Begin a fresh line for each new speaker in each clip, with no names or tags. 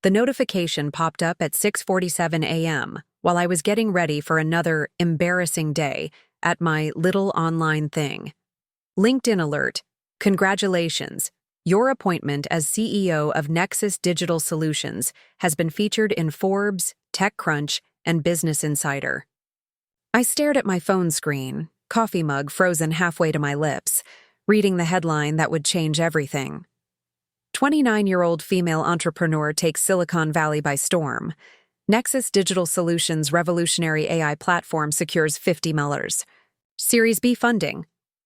The notification popped up at 6:47 a.m. while I was getting ready for another embarrassing day at my little online thing. LinkedIn alert. Congratulations. Your appointment as CEO of Nexus Digital Solutions has been featured in Forbes, TechCrunch, and Business Insider. I stared at my phone screen, coffee mug frozen halfway to my lips, reading the headline that would change everything. 29-year-old female entrepreneur takes Silicon Valley by storm. Nexus Digital Solutions' revolutionary AI platform secures $50 million. Series B funding.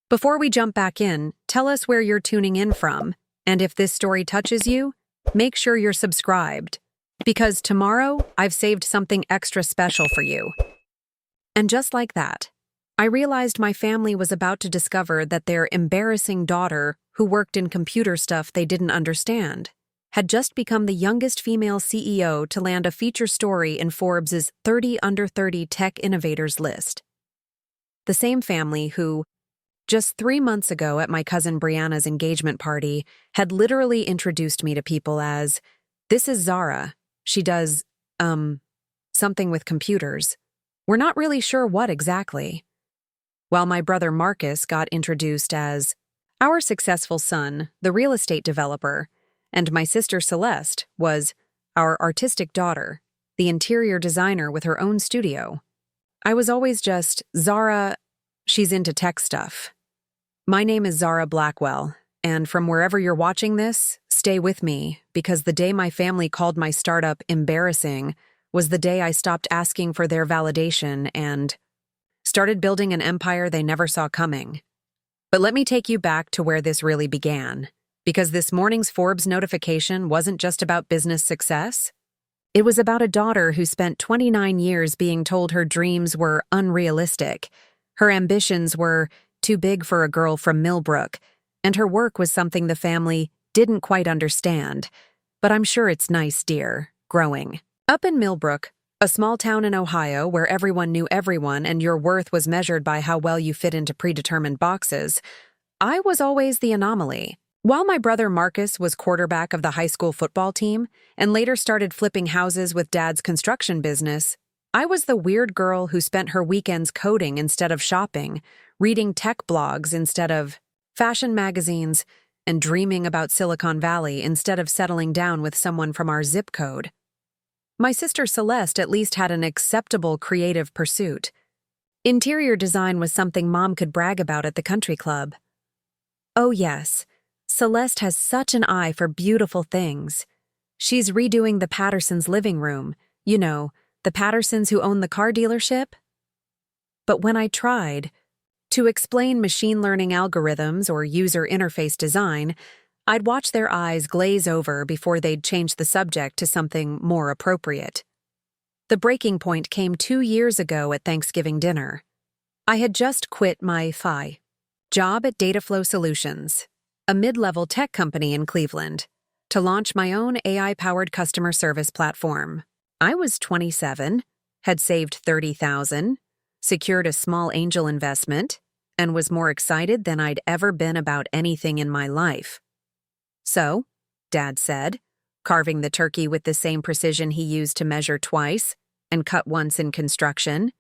Before we jump back in, tell us where you're tuning in from, and if this story touches you, make sure you're subscribed. Because tomorrow, I've saved something extra special for you. And just like that, I realized my family was about to discover that their embarrassing daughter, who worked in computer stuff they didn't understand, had just become the youngest female CEO to land a feature story in Forbes' 30 Under 30 Tech Innovators list. The same family who, just 3 months ago at my cousin Brianna's engagement party, had literally introduced me to people as, "This is Zara. She does, something with computers. We're not really sure what exactly." While my brother Marcus got introduced as our successful son, the real estate developer, and my sister Celeste was our artistic daughter, the interior designer with her own studio. I was always just, Zara, she's into tech stuff. My name is Zara Blackwell, and from wherever you're watching this, stay with me, because the day my family called my startup embarrassing was the day I stopped asking for their validation and started building an empire they never saw coming. But let me take you back to where this really began, because this morning's Forbes notification wasn't just about business success. It was about a daughter who spent 29 years being told her dreams were unrealistic, her ambitions were too big for a girl from Millbrook, and her work was something the family didn't quite understand. But I'm sure it's nice, dear, growing up in Millbrook, a small town in Ohio where everyone knew everyone and your worth was measured by how well you fit into predetermined boxes. I was always the anomaly. While my brother Marcus was quarterback of the high school football team and later started flipping houses with Dad's construction business, I was the weird girl who spent her weekends coding instead of shopping, reading tech blogs instead of fashion magazines, and dreaming about Silicon Valley instead of settling down with someone from our zip code. My sister Celeste at least had an acceptable creative pursuit. Interior design was something Mom could brag about at the country club. Oh yes, Celeste has such an eye for beautiful things. She's redoing the Pattersons' living room, you know, the Pattersons who own the car dealership. But when I tried to explain machine learning algorithms or user interface design, I'd watch their eyes glaze over before they'd change the subject to something more appropriate. The breaking point came 2 years ago at Thanksgiving dinner. I had just quit my FI job at Dataflow Solutions, a mid-level tech company in Cleveland, to launch my own AI-powered customer service platform. I was 27, had saved $30,000, secured a small angel investment, and was more excited than I'd ever been about anything in my life. "So," Dad said, carving the turkey with the same precision he used to measure twice and cut once in construction,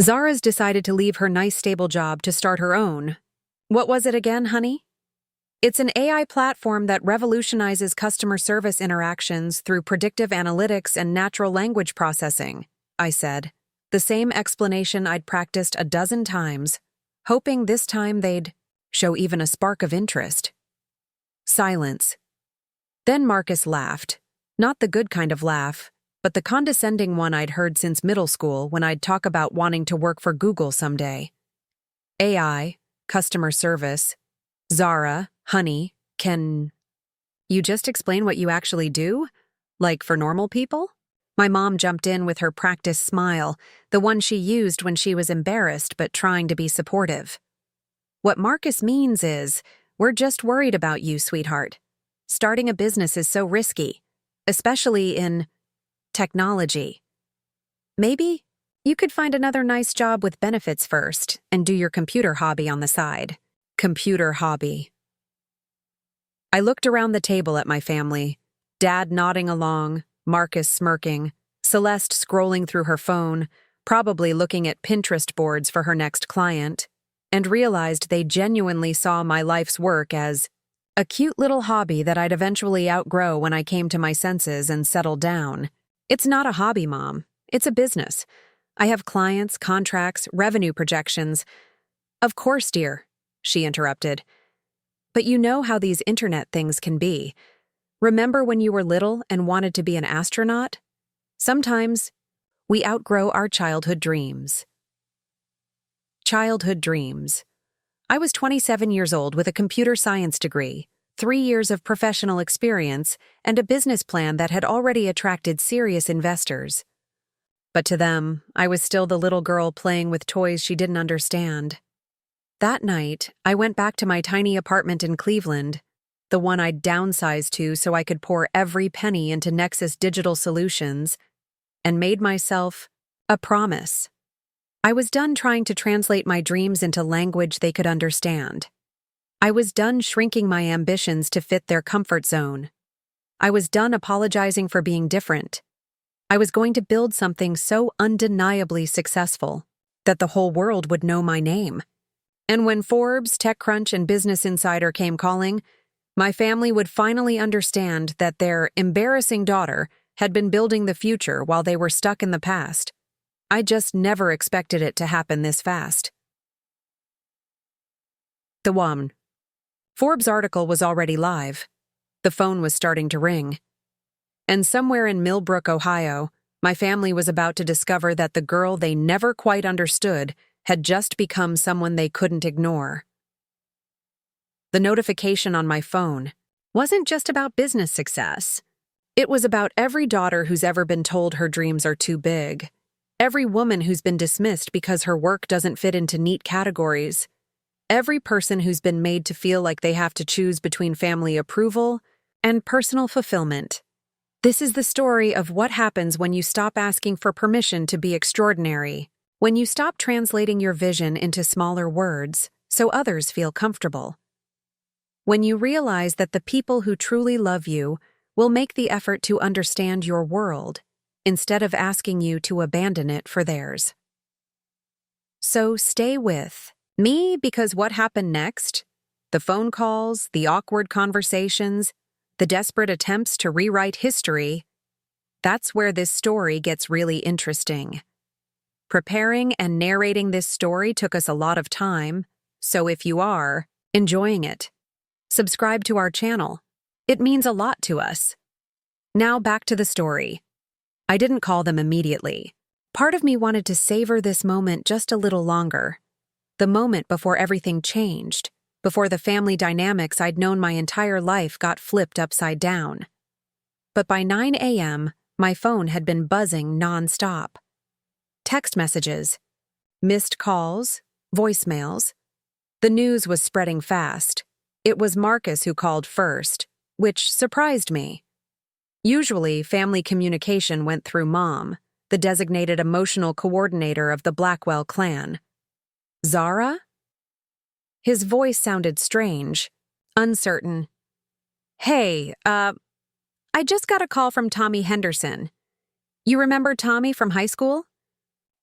"Zara's decided to leave her nice stable job to start her own. What was it again, honey?" "It's an AI platform that revolutionizes customer service interactions through predictive analytics and natural language processing," I said, the same explanation I'd practiced a dozen times, hoping this time they'd show even a spark of interest. Silence. Then Marcus laughed, not the good kind of laugh, but the condescending one I'd heard since middle school when I'd talk about wanting to work for Google someday. "AI, customer service, Zara, honey, can you just explain what you actually do? Like for normal people?" My mom jumped in with her practiced smile, the one she used when she was embarrassed but trying to be supportive. "What Marcus means is, we're just worried about you, sweetheart. Starting a business is so risky, especially in technology. Maybe you could find another nice job with benefits first and do your computer hobby on the side." Computer hobby. I looked around the table at my family, Dad nodding along, Marcus smirking, Celeste scrolling through her phone, probably looking at Pinterest boards for her next client, and realized they genuinely saw my life's work as a cute little hobby that I'd eventually outgrow when I came to my senses and settled down. It's not a hobby, Mom. It's a business. I have clients, contracts, revenue projections. Of course, dear, she interrupted. But you know how these internet things can be. Remember when you were little and wanted to be an astronaut? Sometimes we outgrow our childhood dreams. Childhood dreams. I was 27 years old with a computer science degree, 3 years of professional experience, and a business plan that had already attracted serious investors. But to them, I was still the little girl playing with toys she didn't understand. That night, I went back to my tiny apartment in Cleveland, the one I'd downsized to so I could pour every penny into Nexus Digital Solutions, and made myself a promise. I was done trying to translate my dreams into language they could understand. I was done shrinking my ambitions to fit their comfort zone. I was done apologizing for being different. I was going to build something so undeniably successful that the whole world would know my name. And when Forbes, TechCrunch, and Business Insider came calling, my family would finally understand that their embarrassing daughter had been building the future while they were stuck in the past. I just never expected it to happen this fast. The one. Forbes' article was already live. The phone was starting to ring. And somewhere in Millbrook, Ohio, my family was about to discover that the girl they never quite understood had just become someone they couldn't ignore. The notification on my phone wasn't just about business success. It was about every daughter who's ever been told her dreams are too big. Every woman who's been dismissed because her work doesn't fit into neat categories. Every person who's been made to feel like they have to choose between family approval and personal fulfillment. This is the story of what happens when you stop asking for permission to be extraordinary, when you stop translating your vision into smaller words so others feel comfortable. When you realize that the people who truly love you will make the effort to understand your world instead of asking you to abandon it for theirs. So stay with me, because what happened next, the phone calls, the awkward conversations, the desperate attempts to rewrite history, that's where this story gets really interesting. Preparing and narrating this story took us a lot of time, so if you are enjoying it, subscribe to our channel. It means a lot to us. Now back to the story. I didn't call them immediately. Part of me wanted to savor this moment just a little longer. The moment before everything changed, before the family dynamics I'd known my entire life got flipped upside down. But by 9 a.m., my phone had been buzzing nonstop. Text messages, missed calls, voicemails. The news was spreading fast. It was Marcus who called first, which surprised me. Usually, family communication went through Mom, the designated emotional coordinator of the Blackwell clan. Zara? His voice sounded strange, uncertain. Hey, I just got a call from Tommy Henderson. You remember Tommy from high school?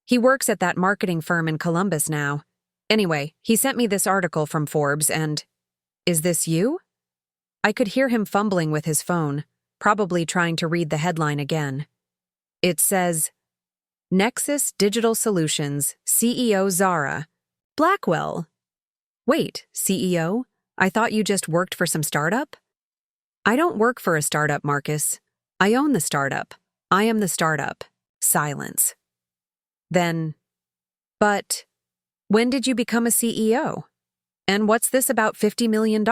He works at that marketing firm in Columbus now. Anyway, he sent me this article from Forbes and... Is this you? I could hear him fumbling with his phone, probably trying to read the headline again. It says, Nexus Digital Solutions, CEO Zara Blackwell. Wait, CEO? I thought you just worked for some startup? I don't work for a startup, Marcus. I own the startup. I am the startup. Silence. Then, but when did you become a CEO? And what's this about $50 million?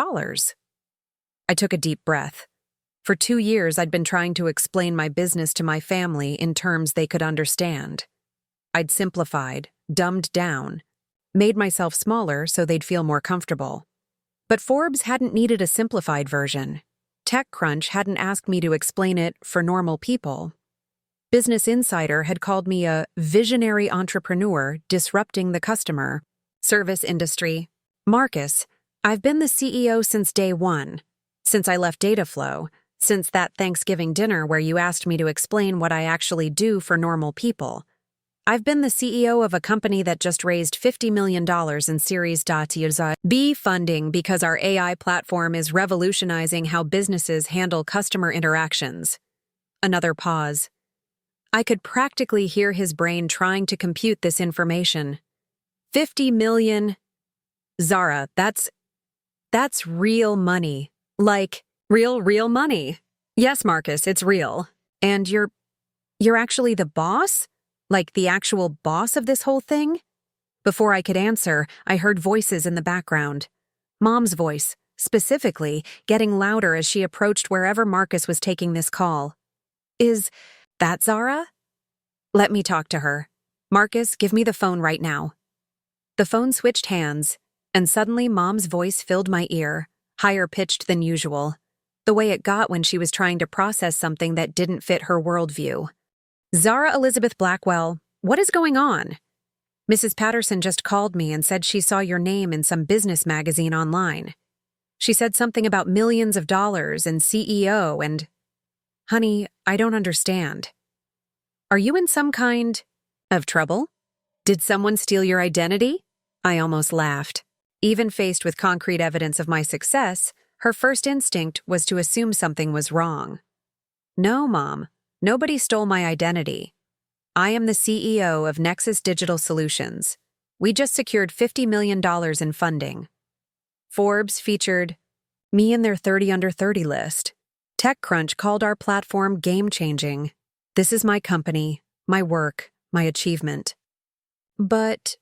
I took a deep breath. For 2 years, I'd been trying to explain my business to my family in terms they could understand. I'd simplified, dumbed down, made myself smaller so they'd feel more comfortable. But Forbes hadn't needed a simplified version. TechCrunch hadn't asked me to explain it for normal people. Business Insider had called me a visionary entrepreneur disrupting the customer service industry. Marcus, I've been the CEO since day one, since I left Dataflow, Since that Thanksgiving dinner where you asked me to explain what I actually do for normal people. I've been the CEO of a company that just raised $50 million in Series B funding because our AI platform is revolutionizing how businesses handle customer interactions. Another pause. I could practically hear his brain trying to compute this information. 50 million? Zara, that's real money. Like, real money. Yes, Marcus, it's real. And you're actually the boss? Like the actual boss of this whole thing? Before I could answer, I heard voices in the background. Mom's voice, specifically, getting louder as she approached wherever Marcus was taking this call. Is that Zara? Let me talk to her. Marcus, give me the phone right now. The phone switched hands, and suddenly Mom's voice filled my ear, higher pitched than usual, the way it got when she was trying to process something that didn't fit her worldview. Zara Elizabeth Blackwell, what is going on? Mrs. Patterson just called me and said she saw your name in some business magazine online. She said something about millions of dollars and CEO and… Honey, I don't understand. Are you in some kind of trouble? Did someone steal your identity? I almost laughed. Even faced with concrete evidence of my success, her first instinct was to assume something was wrong. No, Mom. Nobody stole my identity. I am the CEO of Nexus Digital Solutions. We just secured $50 million in funding. Forbes featured me in their 30 under 30 list. TechCrunch called our platform game-changing. This is my company, my work, my achievement. But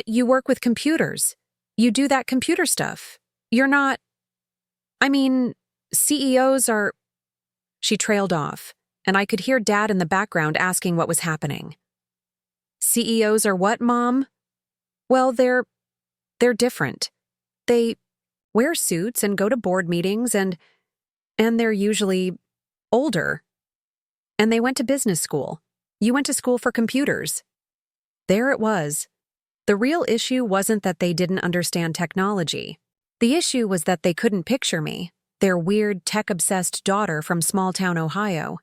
you work with computers. You do that computer stuff. You're not… CEOs are… She trailed off, and I could hear Dad in the background asking what was happening. CEOs are what, Mom? Well, they're different. They wear suits and go to board meetings and they're usually older. And they went to business school. You went to school for computers. There it was. The real issue wasn't that they didn't understand technology. The issue was that they couldn't picture me, their weird tech-obsessed daughter from small-town Ohio,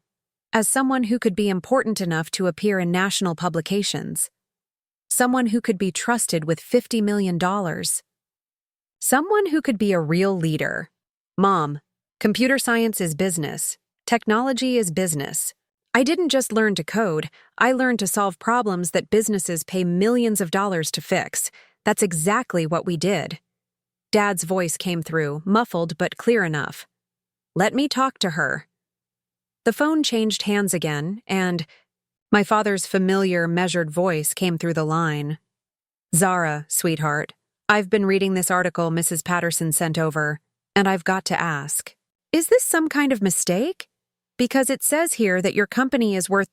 as someone who could be important enough to appear in national publications. Someone who could be trusted with $50 million. Someone who could be a real leader. Mom, computer science is business. Technology is business. I didn't just learn to code, I learned to solve problems that businesses pay millions of dollars to fix. That's exactly what we did. Dad's voice came through, muffled but clear enough. Let me talk to her. The phone changed hands again, and my father's familiar, measured voice came through the line. Zara, sweetheart, I've been reading this article Mrs. Patterson sent over, and I've got to ask, is this some kind of mistake? Because it says here that your company is worth,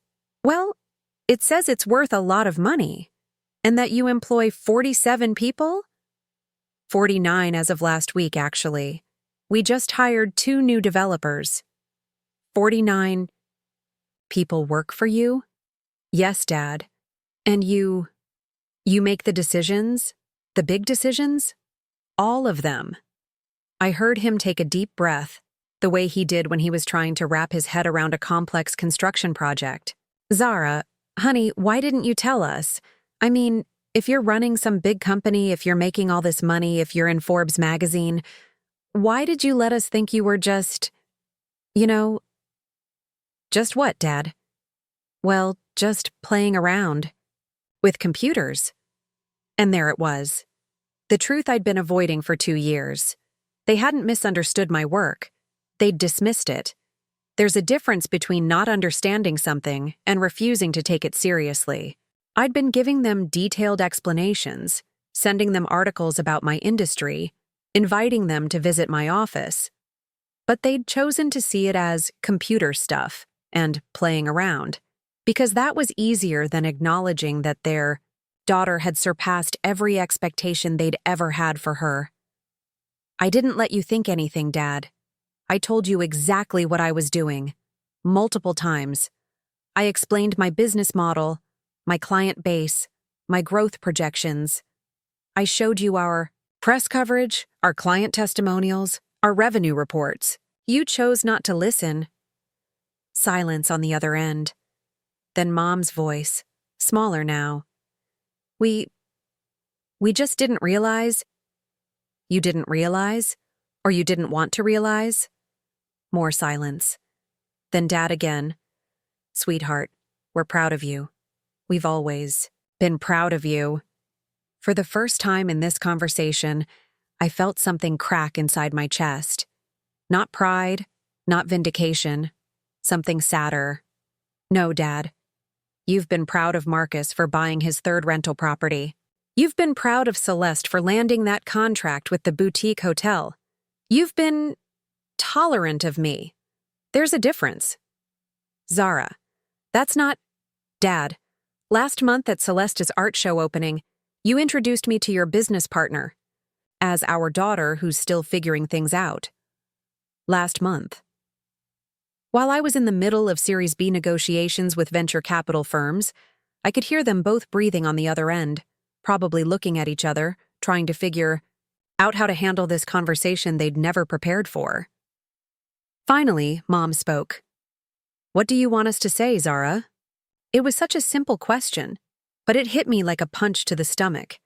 it says it's worth a lot of money, and that you employ 47 people? 49 as of last week, actually. We just hired 2 new developers. 49 people work for you? Yes, Dad. And you make the decisions? The big decisions? All of them. I heard him take a deep breath, the way he did when he was trying to wrap his head around a complex construction project. Zara, honey, why didn't you tell us? If you're running some big company, if you're making all this money, if you're in Forbes magazine, why did you let us think you were just… Just what, Dad? Well, just playing around. With computers. And there it was. The truth I'd been avoiding for 2 years. They hadn't misunderstood my work. They'd dismissed it. There's a difference between not understanding something and refusing to take it seriously. I'd been giving them detailed explanations, sending them articles about my industry, inviting them to visit my office. But they'd chosen to see it as computer stuff and playing around, because that was easier than acknowledging that their daughter had surpassed every expectation they'd ever had for her. I didn't let you think anything, Dad. I told you exactly what I was doing, multiple times. I explained my business model, my client base, my growth projections. I showed you our press coverage, our client testimonials, our revenue reports. You chose not to listen. Silence on the other end. Then Mom's voice, smaller now. We just didn't realize. You didn't realize? Or you didn't want to realize? More silence. Then Dad again. Sweetheart, we're proud of you. We've always been proud of you. For the first time in this conversation, I felt something crack inside my chest. Not pride, not vindication, something sadder. No, Dad. You've been proud of Marcus for buying his third rental property. You've been proud of Celeste for landing that contract with the boutique hotel. You've been tolerant of me. There's a difference. Zara, that's not... Dad, last month at Celeste's art show opening, you introduced me to your business partner as our daughter who's still figuring things out. Last month. While I was in the middle of Series B negotiations with venture capital firms, I could hear them both breathing on the other end, probably looking at each other, trying to figure out how to handle this conversation they'd never prepared for. Finally, Mom spoke. What do you want us to say, Zara? It was such a simple question, but it hit me like a punch to the stomach.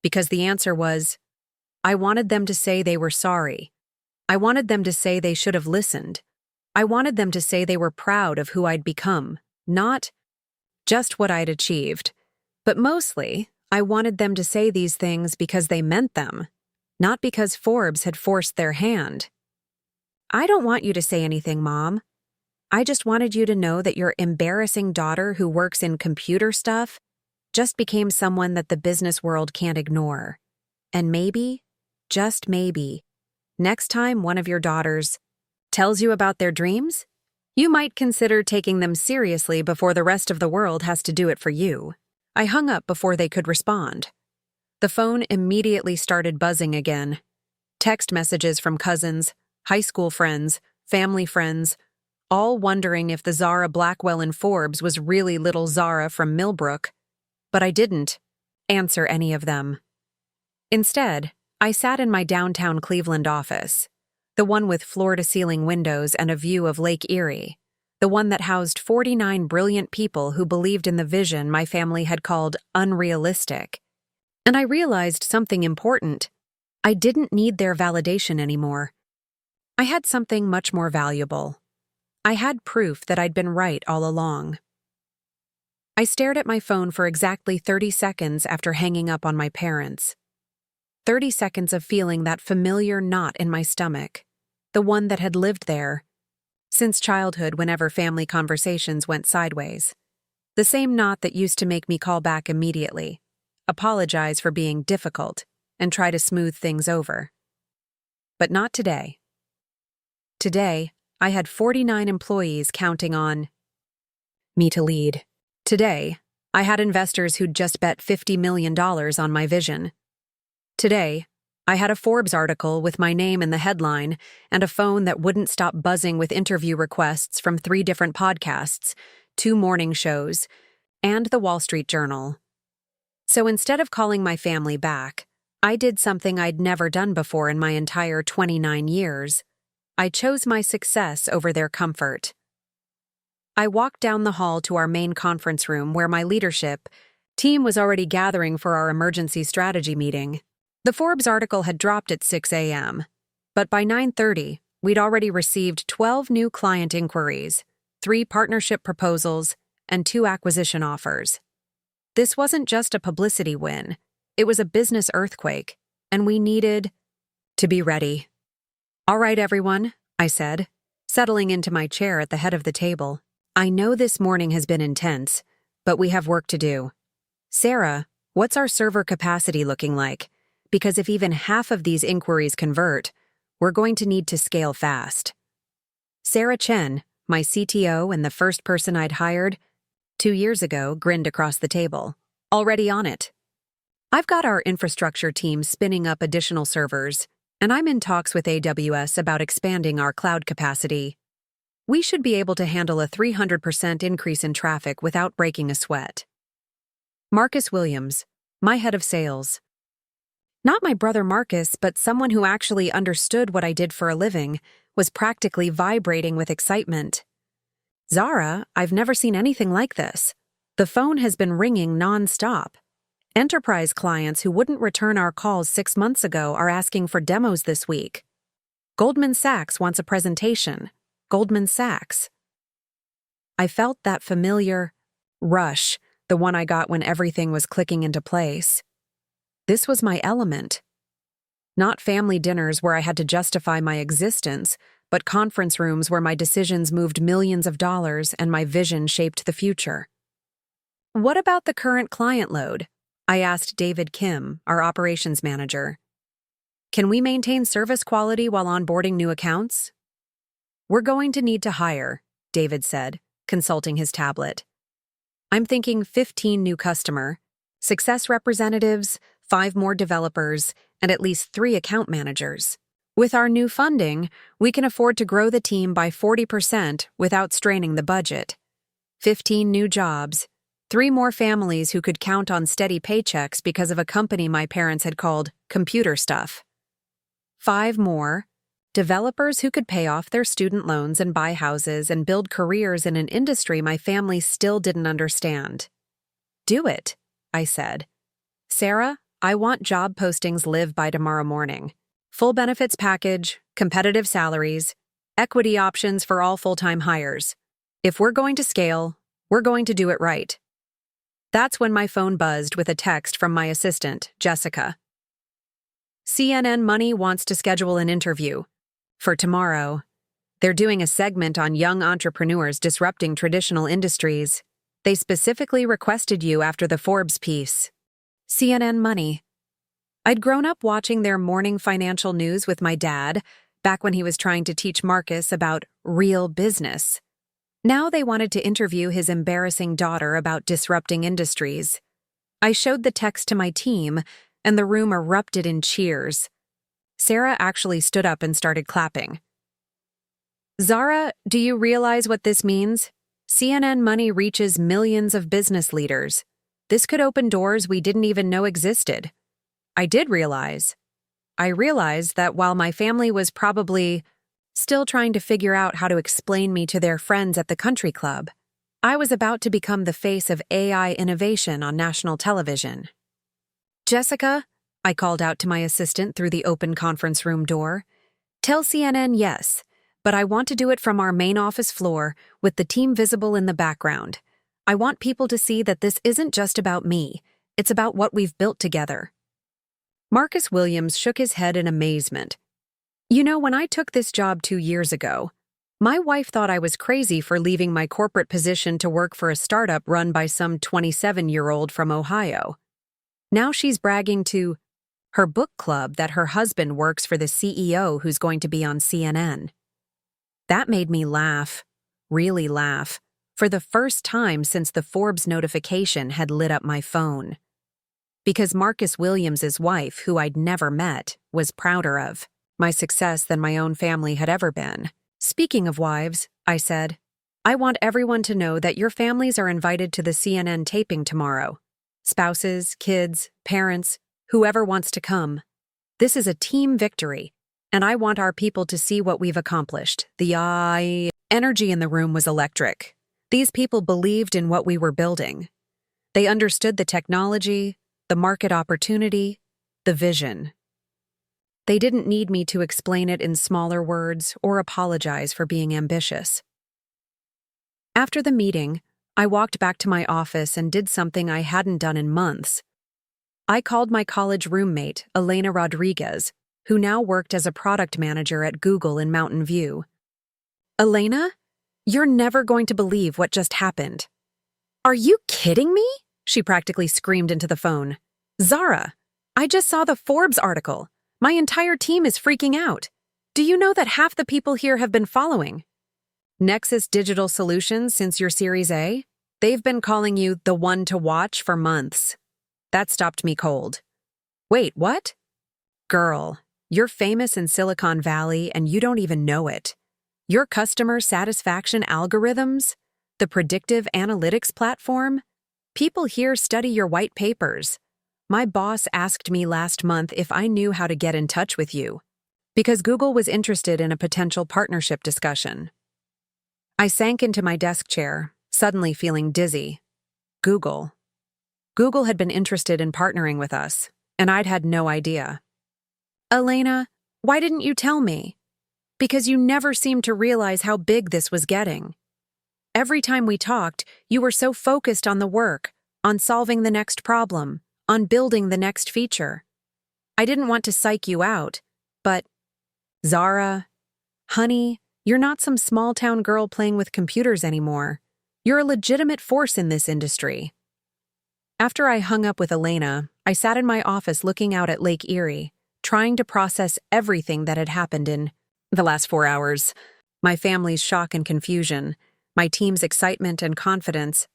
Because the answer was, I wanted them to say they were sorry. I wanted them to say they should have listened. I wanted them to say they were proud of who I'd become, not just what I'd achieved. But mostly, I wanted them to say these things because they meant them, not because Forbes had forced their hand. I don't want you to say anything, Mom. I just wanted you to know that your embarrassing daughter who works in computer stuff just became someone that the business world can't ignore. And maybe, just maybe, next time one of your daughters tells you about their dreams, you might consider taking them seriously before the rest of the world has to do it for you. I hung up before they could respond. The phone immediately started buzzing again. Text messages from cousins, high school friends, family friends, all wondering if the Zara Blackwell in Forbes was really little Zara from Millbrook. But I didn't answer any of them. Instead, I sat in my downtown Cleveland office, the one with floor-to-ceiling windows and a view of Lake Erie, the one that housed 49 brilliant people who believed in the vision my family had called unrealistic. And I realized something important. I didn't need their validation anymore. I had something much more valuable. I had proof that I'd been right all along. I stared at my phone for exactly 30 seconds after hanging up on my parents. 30 seconds of feeling that familiar knot in my stomach, the one that had lived there since childhood whenever family conversations went sideways. The same knot that used to make me call back immediately, apologize for being difficult, and try to smooth things over. But not today. Today, I had 49 employees counting on me to lead. Today, I had investors who'd just bet $50 million on my vision. Today, I had a Forbes article with my name in the headline and a phone that wouldn't stop buzzing with interview requests from 3 different podcasts, 2 morning shows, and the Wall Street Journal. So instead of calling my family back, I did something I'd never done before in my entire 29 years. I chose my success over their comfort. I walked down the hall to our main conference room where my leadership team was already gathering for our emergency strategy meeting. The Forbes article had dropped at 6 a.m., but by 9:30, we'd already received 12 new client inquiries, 3 partnership proposals, and 2 acquisition offers. This wasn't just a publicity win, it was a business earthquake, and we needed to be ready. All right, everyone, I said, settling into my chair at the head of the table. I know this morning has been intense, but we have work to do. Sarah, what's our server capacity looking like? Because if even half of these inquiries convert, we're going to need to scale fast. Sarah Chen, my CTO and the first person I'd hired 2 years ago, grinned across the table. Already on it. I've got our infrastructure team spinning up additional servers, and I'm in talks with AWS about expanding our cloud capacity. We should be able to handle a 300% increase in traffic without breaking a sweat. Marcus Williams, my head of sales. Not my brother Marcus, but someone who actually understood what I did for a living, was practically vibrating with excitement. "Zara, I've never seen anything like this. The phone has been ringing non-stop. Enterprise clients who wouldn't return our calls 6 months ago are asking for demos this week. Goldman Sachs wants a presentation. Goldman Sachs." I felt that familiar rush, the one I got when everything was clicking into place. This was my element. Not family dinners where I had to justify my existence, but conference rooms where my decisions moved millions of dollars and my vision shaped the future. "What about the current client load?" I asked David Kim, our operations manager. "Can we maintain service quality while onboarding new accounts?" "We're going to need to hire," David said, consulting his tablet. "I'm thinking 15 new customer, success representatives, 5 more developers, and at least 3 account managers. With our new funding, we can afford to grow the team by 40% without straining the budget. 15 new jobs, 3 more families who could count on steady paychecks because of a company my parents had called computer stuff. 5 more developers who could pay off their student loans and buy houses and build careers in an industry my family still didn't understand." "Do it," I said. "Sarah, I want job postings live by tomorrow morning. Full benefits package, competitive salaries, equity options for all full-time hires. If we're going to scale, we're going to do it right." That's when my phone buzzed with a text from my assistant, Jessica. "CNN Money wants to schedule an interview. For tomorrow. They're doing a segment on young entrepreneurs disrupting traditional industries. They specifically requested you after the Forbes piece." CNN Money. I'd grown up watching their morning financial news with my dad, back when he was trying to teach Marcus about real business. Now they wanted to interview his embarrassing daughter about disrupting industries. I showed the text to my team, and the room erupted in cheers. Sarah actually stood up and started clapping. "Zara, do you realize what this means? CNN Money reaches millions of business leaders. This could open doors we didn't even know existed." I did realize. I realized that while my family was probably still trying to figure out how to explain me to their friends at the country club, I was about to become the face of AI innovation on national television. "Jessica," I called out to my assistant through the open conference room door, "tell CNN yes, but I want to do it from our main office floor with the team visible in the background. I want people to see that this isn't just about me, it's about what we've built together." Marcus Williams shook his head in amazement. "You know, when I took this job 2 years ago, my wife thought I was crazy for leaving my corporate position to work for a startup run by some 27-year-old from Ohio. Now she's bragging to her book club that her husband works for the CEO who's going to be on CNN. That made me laugh, really laugh, for the first time since the Forbes notification had lit up my phone. Because Marcus Williams's wife, who I'd never met, was prouder of my success than my own family had ever been. "Speaking of wives," I said, "I want everyone to know that your families are invited to the CNN taping tomorrow. Spouses, kids, parents, whoever wants to come. This is a team victory, and I want our people to see what we've accomplished." The energy in the room was electric. These people believed in what we were building. They understood the technology, the market opportunity, the vision. They didn't need me to explain it in smaller words or apologize for being ambitious. After the meeting, I walked back to my office and did something I hadn't done in months. I called my college roommate, Elena Rodriguez, who now worked as a product manager at Google in Mountain View. "Elena, you're never going to believe what just happened." "Are you kidding me?" She practically screamed into the phone. "Zara, I just saw the Forbes article. My entire team is freaking out. Do you know that half the people here have been following Nexus Digital Solutions since your Series A? They've been calling you the one to watch for months." That stopped me cold. "Wait, what?" "Girl, you're famous in Silicon Valley and you don't even know it. Your customer satisfaction algorithms, the predictive analytics platform, people here study your white papers. My boss asked me last month if I knew how to get in touch with you. Because Google was interested in a potential partnership discussion. I sank into my desk chair, suddenly feeling dizzy. Google. Google had been interested in partnering with us, and I'd had no idea. Elena, why didn't you tell me? Because you never seemed to realize how big this was getting. Every time we talked, you were so focused on the work, on solving the next problem, on building the next feature. I didn't want to psych you out, but, Zara, honey, you're not some small-town girl playing with computers anymore. You're a legitimate force in this industry. After I hung up with Elena, I sat in my office looking out at Lake Erie, trying to process everything that had happened in the last 4 hours. My family's shock and confusion, my team's excitement and confidence,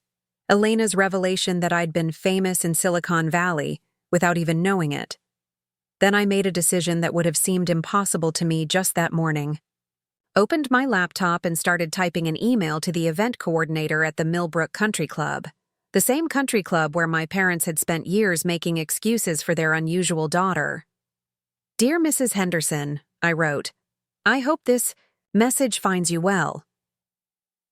Elena's revelation that I'd been famous in Silicon Valley without even knowing it. Then I made a decision that would have seemed impossible to me just that morning. Opened my laptop and started typing an email to the event coordinator at the Millbrook Country Club, the same country club where my parents had spent years making excuses for their unusual daughter. Dear Mrs. Henderson, I wrote, I hope this message finds you well.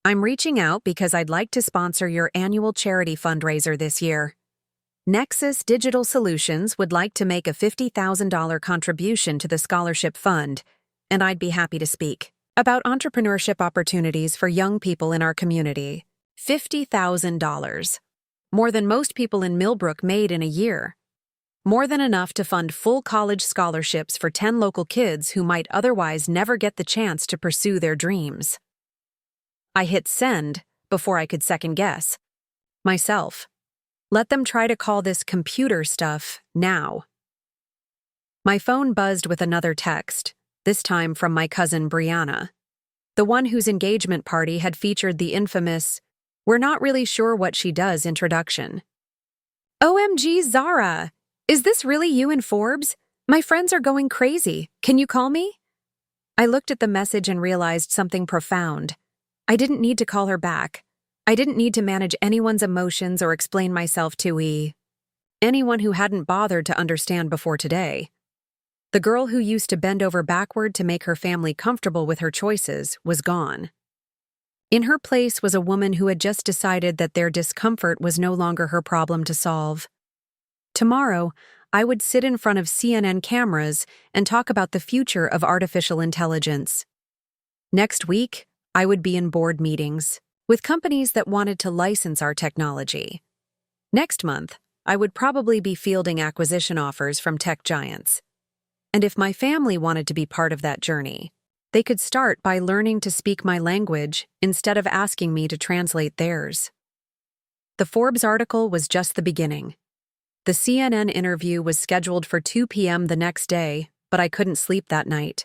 I'm reaching out because I'd like to sponsor your annual charity fundraiser this year. Nexus Digital Solutions would like to make a $50,000 contribution to the scholarship fund, and I'd be happy to speak about entrepreneurship opportunities for young people in our community. $50,000. More than most people in Millbrook made in a year. More than enough to fund full college scholarships for 10 local kids who might otherwise never get the chance to pursue their dreams. I hit send before I could second guess myself. Let them try to call this computer stuff now. My phone buzzed with another text, this time from my cousin Brianna, the one whose engagement party had featured the infamous, "We're not really sure what she does" introduction. OMG, Zara! Is this really you in Forbes? My friends are going crazy. Can you call me? I looked at the message and realized something profound. I didn't need to call her back. I didn't need to manage anyone's emotions or explain myself to anyone who hadn't bothered to understand before today. The girl who used to bend over backward to make her family comfortable with her choices was gone. In her place was a woman who had just decided that their discomfort was no longer her problem to solve. Tomorrow, I would sit in front of CNN cameras and talk about the future of artificial intelligence. Next week, I would be in board meetings with companies that wanted to license our technology. Next month, I would probably be fielding acquisition offers from tech giants. And if my family wanted to be part of that journey, they could start by learning to speak my language instead of asking me to translate theirs. The Forbes article was just the beginning. The CNN interview was scheduled for 2 p.m. the next day, but I couldn't sleep that night.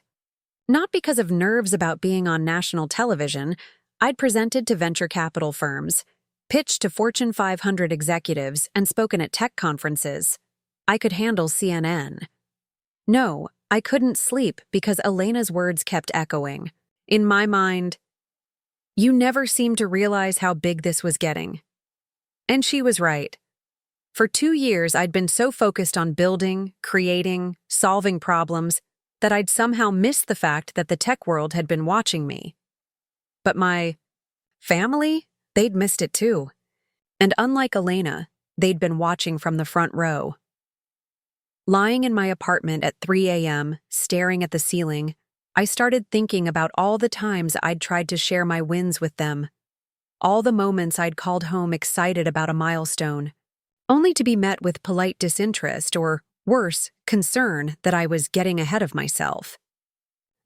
Not because of nerves about being on national television. I'd presented to venture capital firms, pitched to Fortune 500 executives, and spoken at tech conferences. I could handle CNN. No, I couldn't sleep because Elena's words kept echoing. In my mind, you never seemed to realize how big this was getting. And she was right. For 2 years, I'd been so focused on building, creating, solving problems that I'd somehow missed the fact that the tech world had been watching me. But my family, they'd missed it too. And unlike Elena, they'd been watching from the front row. Lying in my apartment at 3 a.m., staring at the ceiling, I started thinking about all the times I'd tried to share my wins with them. All the moments I'd called home excited about a milestone, only to be met with polite disinterest or, worse, concern that I was getting ahead of myself.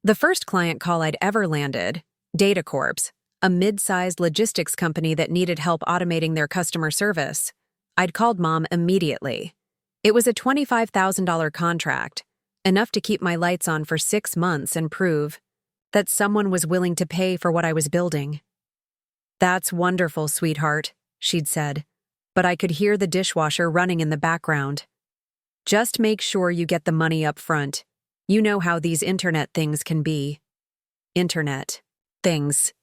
The first client call I'd ever landed, DataCorps, a mid-sized logistics company that needed help automating their customer service. I'd called Mom immediately. It was a $25,000 contract, enough to keep my lights on for 6 months and prove that someone was willing to pay for what I was building. "That's wonderful, sweetheart," she'd said, but I could hear the dishwasher running in the background. "Just make sure you get the money up front. You know how these internet things can be." Internet things.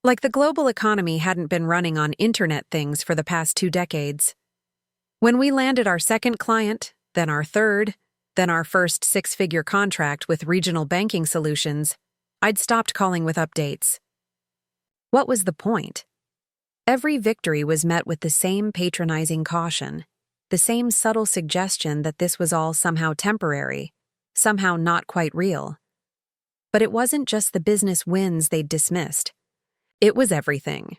Like the global economy hadn't been running on internet things for the past 2 decades. When we landed our second client, then our third, then our first six-figure contract with regional banking solutions, I'd stopped calling with updates. What was the point? Every victory was met with the same patronizing caution, the same subtle suggestion that this was all somehow temporary, somehow not quite real. But it wasn't just the business wins they'd dismissed. It was everything.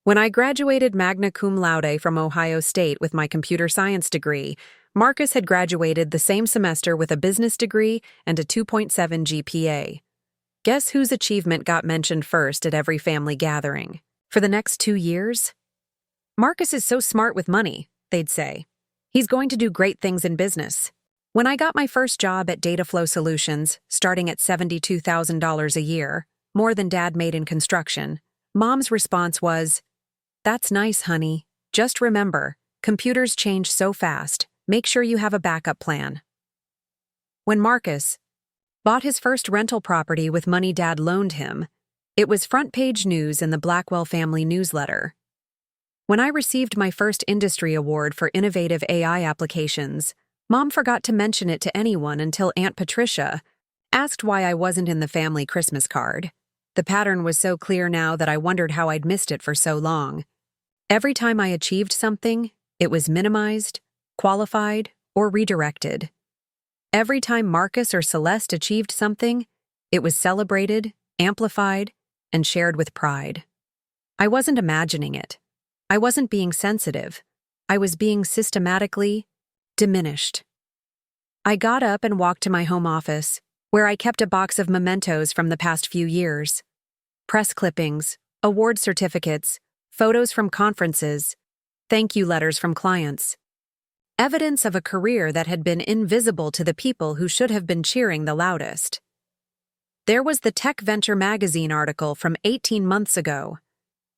When I graduated magna cum laude from Ohio State with my computer science degree, Marcus had graduated the same semester with a business degree and a 2.7 GPA. Guess whose achievement got mentioned first at every family gathering? For the next 2 years? Marcus is so smart with money, they'd say. He's going to do great things in business. When I got my first job at Dataflow Solutions, starting at $72,000 a year, more than Dad made in construction, Mom's response was, "That's nice, honey. Just remember, computers change so fast. Make sure you have a backup plan." When Marcus bought his first rental property with money Dad loaned him, it was front-page news in the Blackwell family newsletter. When I received my first industry award for innovative AI applications, Mom forgot to mention it to anyone until Aunt Patricia asked why I wasn't in the family Christmas card. The pattern was so clear now that I wondered how I'd missed it for so long. Every time I achieved something, it was minimized, qualified, or redirected. Every time Marcus or Celeste achieved something, it was celebrated, amplified, and shared with pride. I wasn't imagining it. I wasn't being sensitive. I was being systematically diminished. I got up and walked to my home office, where I kept a box of mementos from the past few years. Press clippings, award certificates, photos from conferences, thank you letters from clients. Evidence of a career that had been invisible to the people who should have been cheering the loudest. There was the Tech Venture magazine article from 18 months ago.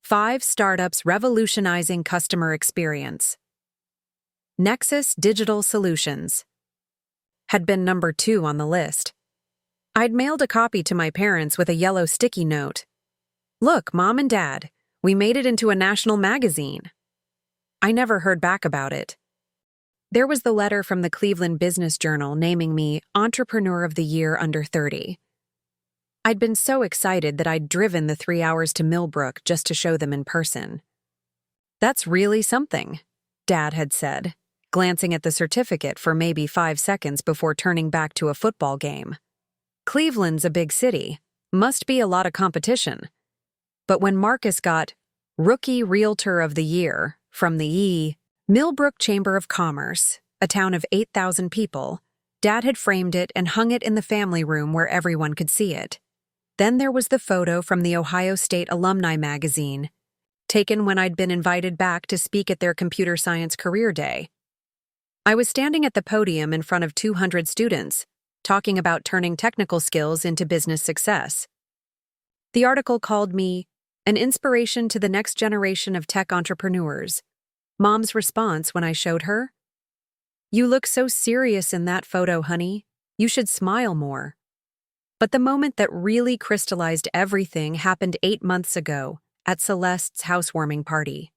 5 startups revolutionizing customer experience. Nexus Digital Solutions had been number 2 on the list. I'd mailed a copy to my parents with a yellow sticky note. "Look, Mom and Dad, we made it into a national magazine." I never heard back about it. There was the letter from the Cleveland Business Journal naming me Entrepreneur of the Year under 30. I'd been so excited that I'd driven the 3 hours to Millbrook just to show them in person. "That's really something," Dad had said, glancing at the certificate for maybe 5 seconds before turning back to a football game. "Cleveland's a big city. Must be a lot of competition." But when Marcus got Rookie Realtor of the Year from the Millbrook Chamber of Commerce, a town of 8,000 people, Dad had framed it and hung it in the family room where everyone could see it. Then there was the photo from the Ohio State Alumni magazine, taken when I'd been invited back to speak at their computer science career day. I was standing at the podium in front of 200 students, talking about turning technical skills into business success. The article called me an inspiration to the next generation of tech entrepreneurs. Mom's response when I showed her? "You look so serious in that photo, honey. You should smile more." But the moment that really crystallized everything happened 8 months ago at Celeste's housewarming party.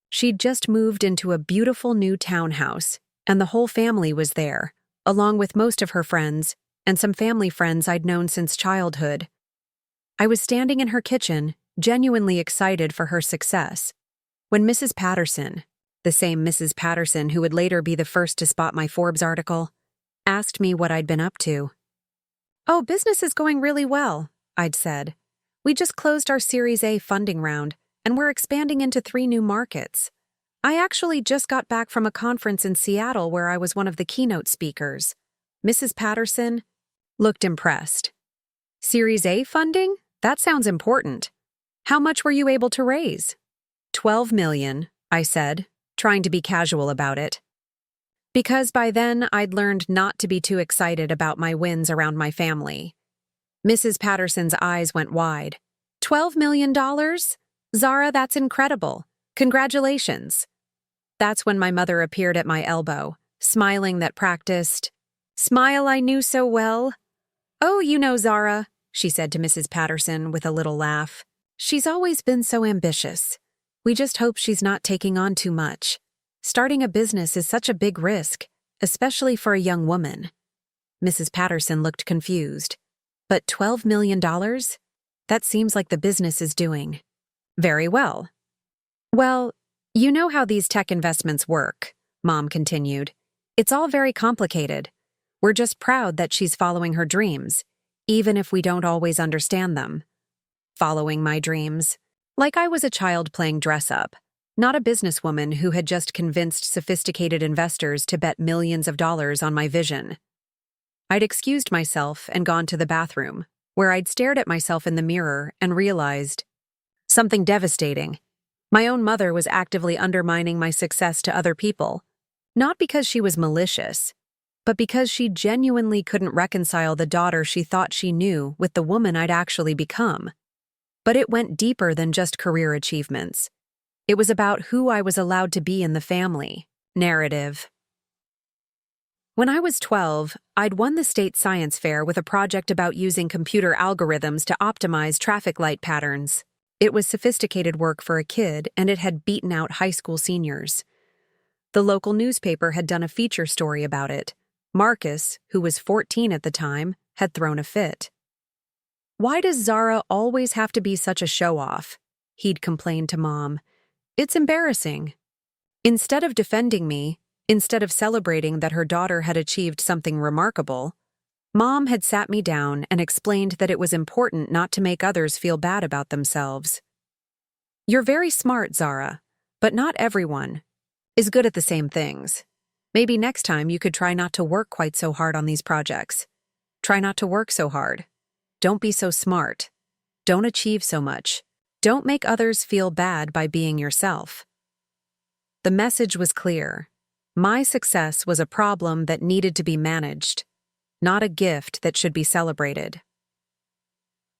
She'd just moved into a beautiful new townhouse, and the whole family was there, along with most of her friends and some family friends I'd known since childhood. I was standing in her kitchen, genuinely excited for her success, when Mrs. Patterson, the same Mrs. Patterson who would later be the first to spot my Forbes article, asked me what I'd been up to. "Oh, business is going really well," I'd said. "We just closed our Series A funding round, and we're expanding into 3 new markets. I actually just got back from a conference in Seattle where I was one of the keynote speakers." Mrs. Patterson looked impressed. "Series A funding? That sounds important. How much were you able to raise?" $12 million, I said, trying to be casual about it. Because by then I'd learned not to be too excited about my wins around my family. Mrs. Patterson's eyes went wide. $12 million? Zara, that's incredible. Congratulations. That's when my mother appeared at my elbow, smiling that practiced smile I knew so well. "Oh, you know Zara," she said to Mrs. Patterson with a little laugh. "She's always been so ambitious. We just hope she's not taking on too much. Starting a business is such a big risk, especially for a young woman. Mrs. Patterson looked confused. But $12 million? That seems like the business is doing very well. Well, you know how these tech investments work, Mom continued. It's all very complicated. We're just proud that she's following her dreams, even if we don't always understand them. Following my dreams. Like I was a child playing dress-up, not a businesswoman who had just convinced sophisticated investors to bet millions of dollars on my vision. I'd excused myself and gone to the bathroom, where I'd stared at myself in the mirror and realized something devastating. My own mother was actively undermining my success to other people, not because she was malicious, but because she genuinely couldn't reconcile the daughter she thought she knew with the woman I'd actually become. But it went deeper than just career achievements. It was about who I was allowed to be in the family narrative. When I was 12, I'd won the state science fair with a project about using computer algorithms to optimize traffic light patterns. It was sophisticated work for a kid, and it had beaten out high school seniors. The local newspaper had done a feature story about it. Marcus, who was 14 at the time, had thrown a fit. "Why does Zara always have to be such a show-off?" he'd complained to Mom. "It's embarrassing." Instead of defending me, instead of celebrating that her daughter had achieved something remarkable, Mom had sat me down and explained that it was important not to make others feel bad about themselves. "You're very smart, Zara, but not everyone is good at the same things. Maybe next time you could try not to work quite so hard on these projects. Try not to work so hard. Don't be so smart. Don't achieve so much. Don't make others feel bad by being yourself." The message was clear. My success was a problem that needed to be managed, not a gift that should be celebrated.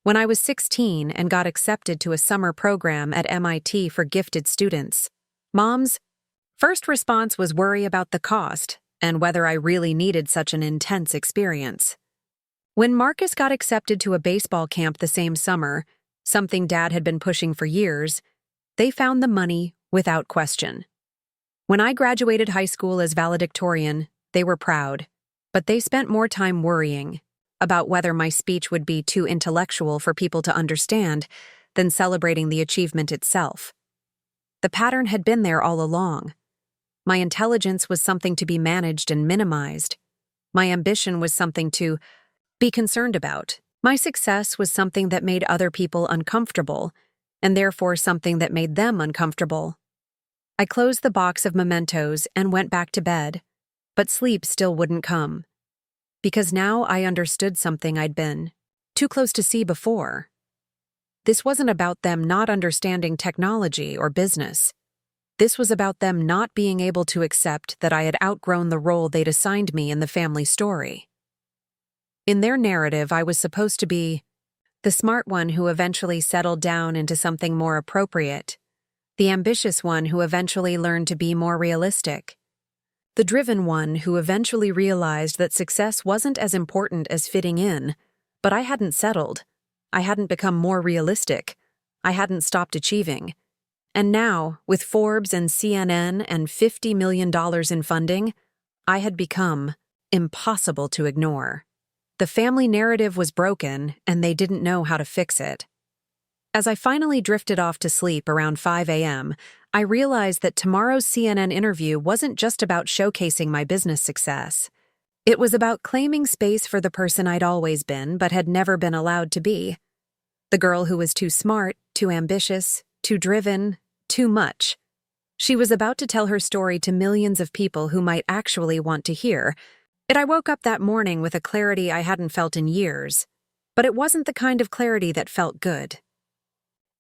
When I was 16 and got accepted to a summer program at MIT for gifted students, Mom's first response was worry about the cost and whether I really needed such an intense experience. When Marcus got accepted to a baseball camp the same summer, something Dad had been pushing for years, they found the money without question. When I graduated high school as valedictorian, they were proud, but they spent more time worrying about whether my speech would be too intellectual for people to understand than celebrating the achievement itself. The pattern had been there all along. My intelligence was something to be managed and minimized. My ambition was something to be concerned about. My success was something that made other people uncomfortable, and therefore something that made them uncomfortable. I closed the box of mementos and went back to bed, but sleep still wouldn't come. Because now I understood something I'd been too close to see before. This wasn't about them not understanding technology or business. This was about them not being able to accept that I had outgrown the role they'd assigned me in the family story. In their narrative, I was supposed to be the smart one who eventually settled down into something more appropriate, the ambitious one who eventually learned to be more realistic, the driven one who eventually realized that success wasn't as important as fitting in, but I hadn't settled. I hadn't become more realistic. I hadn't stopped achieving. And now, with Forbes and CNN and $50 million in funding, I had become impossible to ignore. The family narrative was broken, and they didn't know how to fix it. As I finally drifted off to sleep around 5 a.m., I realized that tomorrow's CNN interview wasn't just about showcasing my business success. It was about claiming space for the person I'd always been but had never been allowed to be. The girl who was too smart, too ambitious, too driven, too much. She was about to tell her story to millions of people who might actually want to hear it. I woke up that morning with a clarity I hadn't felt in years, but it wasn't the kind of clarity that felt good.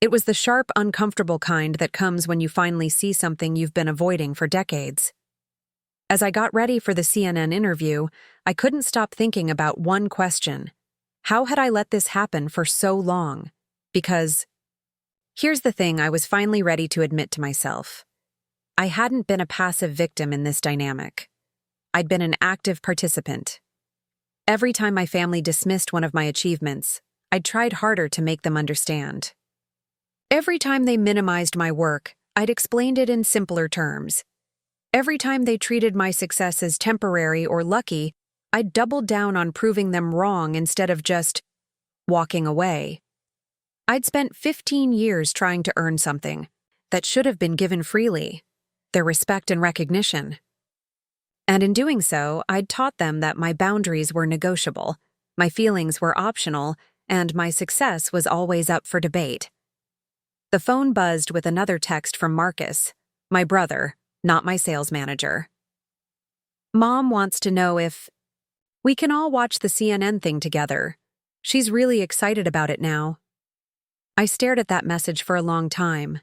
It was the sharp, uncomfortable kind that comes when you finally see something you've been avoiding for decades. As I got ready for the CNN interview, I couldn't stop thinking about one question. How had I let this happen for so long? Because here's the thing I was finally ready to admit to myself. I hadn't been a passive victim in this dynamic. I'd been an active participant. Every time my family dismissed one of my achievements, I'd tried harder to make them understand. Every time they minimized my work, I'd explained it in simpler terms. Every time they treated my success as temporary or lucky, I doubled down on proving them wrong instead of just walking away. I'd spent 15 years trying to earn something that should have been given freely, their respect and recognition. And in doing so, I'd taught them that my boundaries were negotiable, my feelings were optional, and my success was always up for debate. The phone buzzed with another text from Marcus, my brother, not my sales manager. Mom wants to know if we can all watch the CNN thing together. She's really excited about it now. I stared at that message for a long time.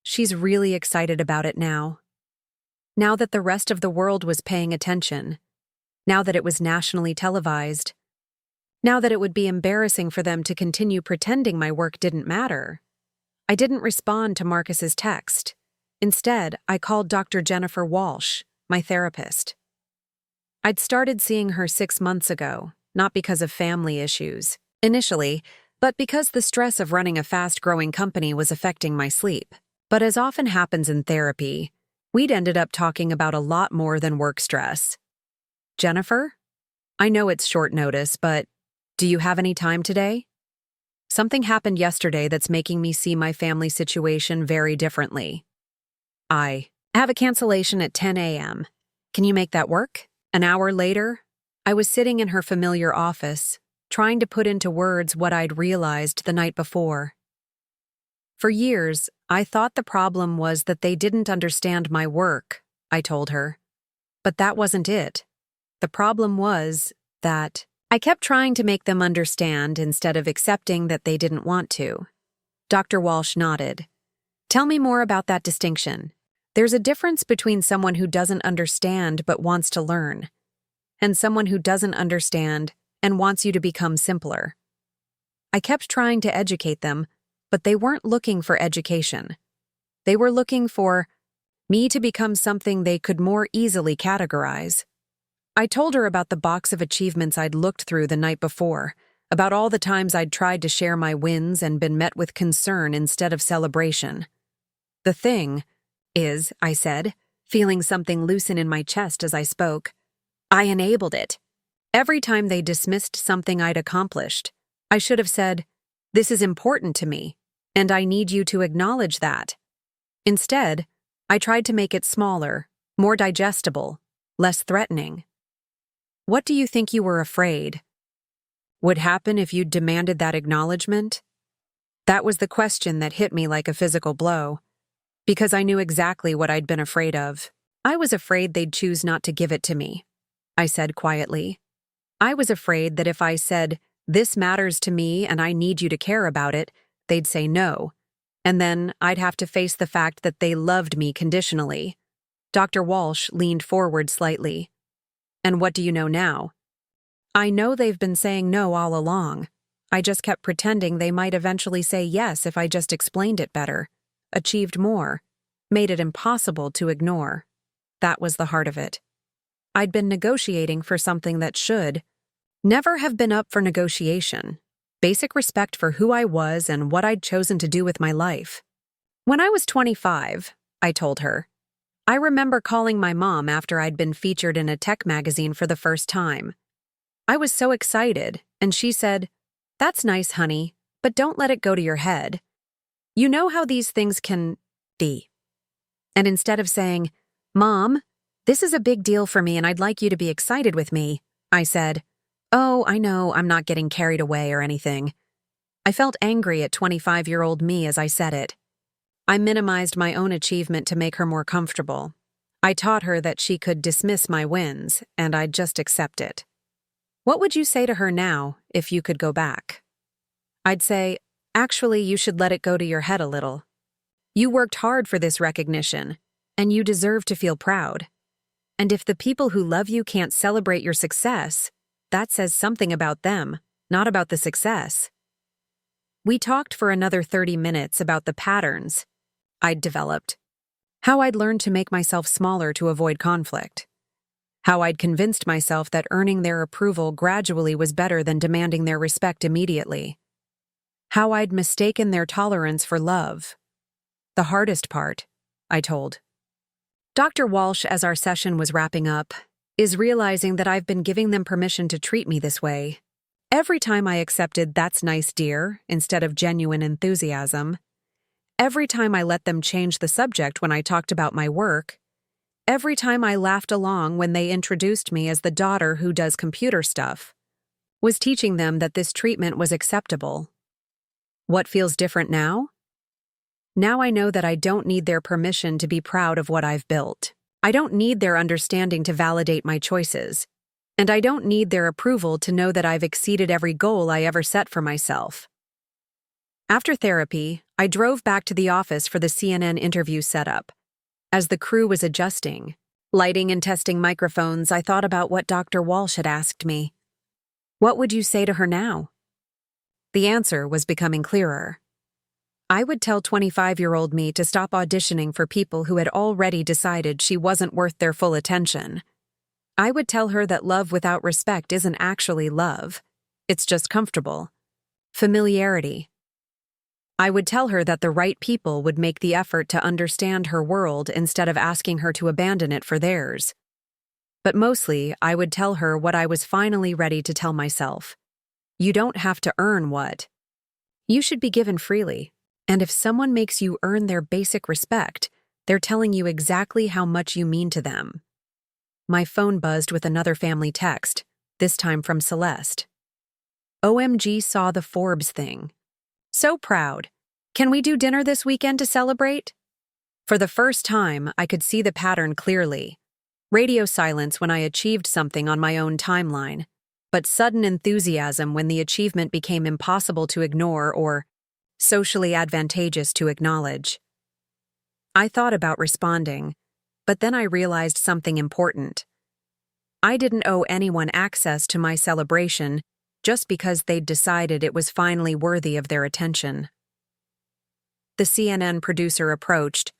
She's really excited about it now. Now that the rest of the world was paying attention. Now that it was nationally televised. Now that it would be embarrassing for them to continue pretending my work didn't matter. I didn't respond to Marcus's text. Instead, I called Dr. Jennifer Walsh, my therapist. I'd started seeing her 6 months ago, not because of family issues, initially, but because the stress of running a fast-growing company was affecting my sleep. But as often happens in therapy, we'd ended up talking about a lot more than work stress. Jennifer? I know it's short notice, but do you have any time today? Something happened yesterday that's making me see my family situation very differently. I have a cancellation at 10 a.m. Can you make that work? An hour later, I was sitting in her familiar office, trying to put into words what I'd realized the night before. For years, I thought the problem was that they didn't understand my work, I told her. But that wasn't it. The problem was that I kept trying to make them understand instead of accepting that they didn't want to. Dr. Walsh nodded. Tell me more about that distinction. There's a difference between someone who doesn't understand but wants to learn, and someone who doesn't understand and wants you to become simpler. I kept trying to educate them, but they weren't looking for education. They were looking for me to become something they could more easily categorize. I told her about the box of achievements I'd looked through the night before, about all the times I'd tried to share my wins and been met with concern instead of celebration. The thing is, I said, feeling something loosen in my chest as I spoke, I enabled it. Every time they dismissed something I'd accomplished, I should have said, "This is important to me, and I need you to acknowledge that." Instead, I tried to make it smaller, more digestible, less threatening. What do you think you were afraid would happen if you demanded that acknowledgement? That was the question that hit me like a physical blow, because I knew exactly what I'd been afraid of. I was afraid they'd choose not to give it to me, I said quietly. I was afraid that if I said, "This matters to me and I need you to care about it," they'd say no, and then I'd have to face the fact that they loved me conditionally. Dr. Walsh leaned forward slightly. And what do you know now? I know they've been saying no all along. I just kept pretending they might eventually say yes if I just explained it better, achieved more, made it impossible to ignore. That was the heart of it. I'd been negotiating for something that should never have been up for negotiation. Basic respect for who I was and what I'd chosen to do with my life. When I was 25, I told her, I remember calling my mom after I'd been featured in a tech magazine for the first time. I was so excited, and she said, "That's nice, honey, but don't let it go to your head. You know how these things can be." And instead of saying, "Mom, this is a big deal for me and I'd like you to be excited with me," I said, "Oh, I know, I'm not getting carried away or anything." I felt angry at 25-year-old me as I said it. I minimized my own achievement to make her more comfortable. I taught her that she could dismiss my wins, and I'd just accept it. What would you say to her now if you could go back? I'd say, actually, you should let it go to your head a little. You worked hard for this recognition, and you deserve to feel proud. And if the people who love you can't celebrate your success, that says something about them, not about the success. We talked for another 30 minutes about the patterns I'd developed, how I'd learned to make myself smaller to avoid conflict, how I'd convinced myself that earning their approval gradually was better than demanding their respect immediately, how I'd mistaken their tolerance for love. The hardest part, I told, Dr. Walsh, as our session was wrapping up, is realizing that I've been giving them permission to treat me this way. Every time I accepted "that's nice, dear" instead of genuine enthusiasm, every time I let them change the subject when I talked about my work, every time I laughed along when they introduced me as the daughter who does computer stuff, was teaching them that this treatment was acceptable. What feels different now? Now I know that I don't need their permission to be proud of what I've built. I don't need their understanding to validate my choices. And I don't need their approval to know that I've exceeded every goal I ever set for myself. After therapy, I drove back to the office for the CNN interview setup. As the crew was adjusting, lighting and testing microphones, I thought about what Dr. Walsh had asked me. What would you say to her now? The answer was becoming clearer. I would tell 25-year-old me to stop auditioning for people who had already decided she wasn't worth their full attention. I would tell her that love without respect isn't actually love. It's just comfortable. Familiarity. I would tell her that the right people would make the effort to understand her world instead of asking her to abandon it for theirs. But mostly, I would tell her what I was finally ready to tell myself. You don't have to earn what you should be given freely. And if someone makes you earn their basic respect, they're telling you exactly how much you mean to them. My phone buzzed with another family text, this time from Celeste. OMG, saw the Forbes thing. So proud. Can we do dinner this weekend to celebrate? For the first time, I could see the pattern clearly. Radio silence when I achieved something on my own timeline, but sudden enthusiasm when the achievement became impossible to ignore or socially advantageous to acknowledge. I thought about responding, but then I realized something important. I didn't owe anyone access to my celebration just because they'd decided it was finally worthy of their attention. The CNN producer approached.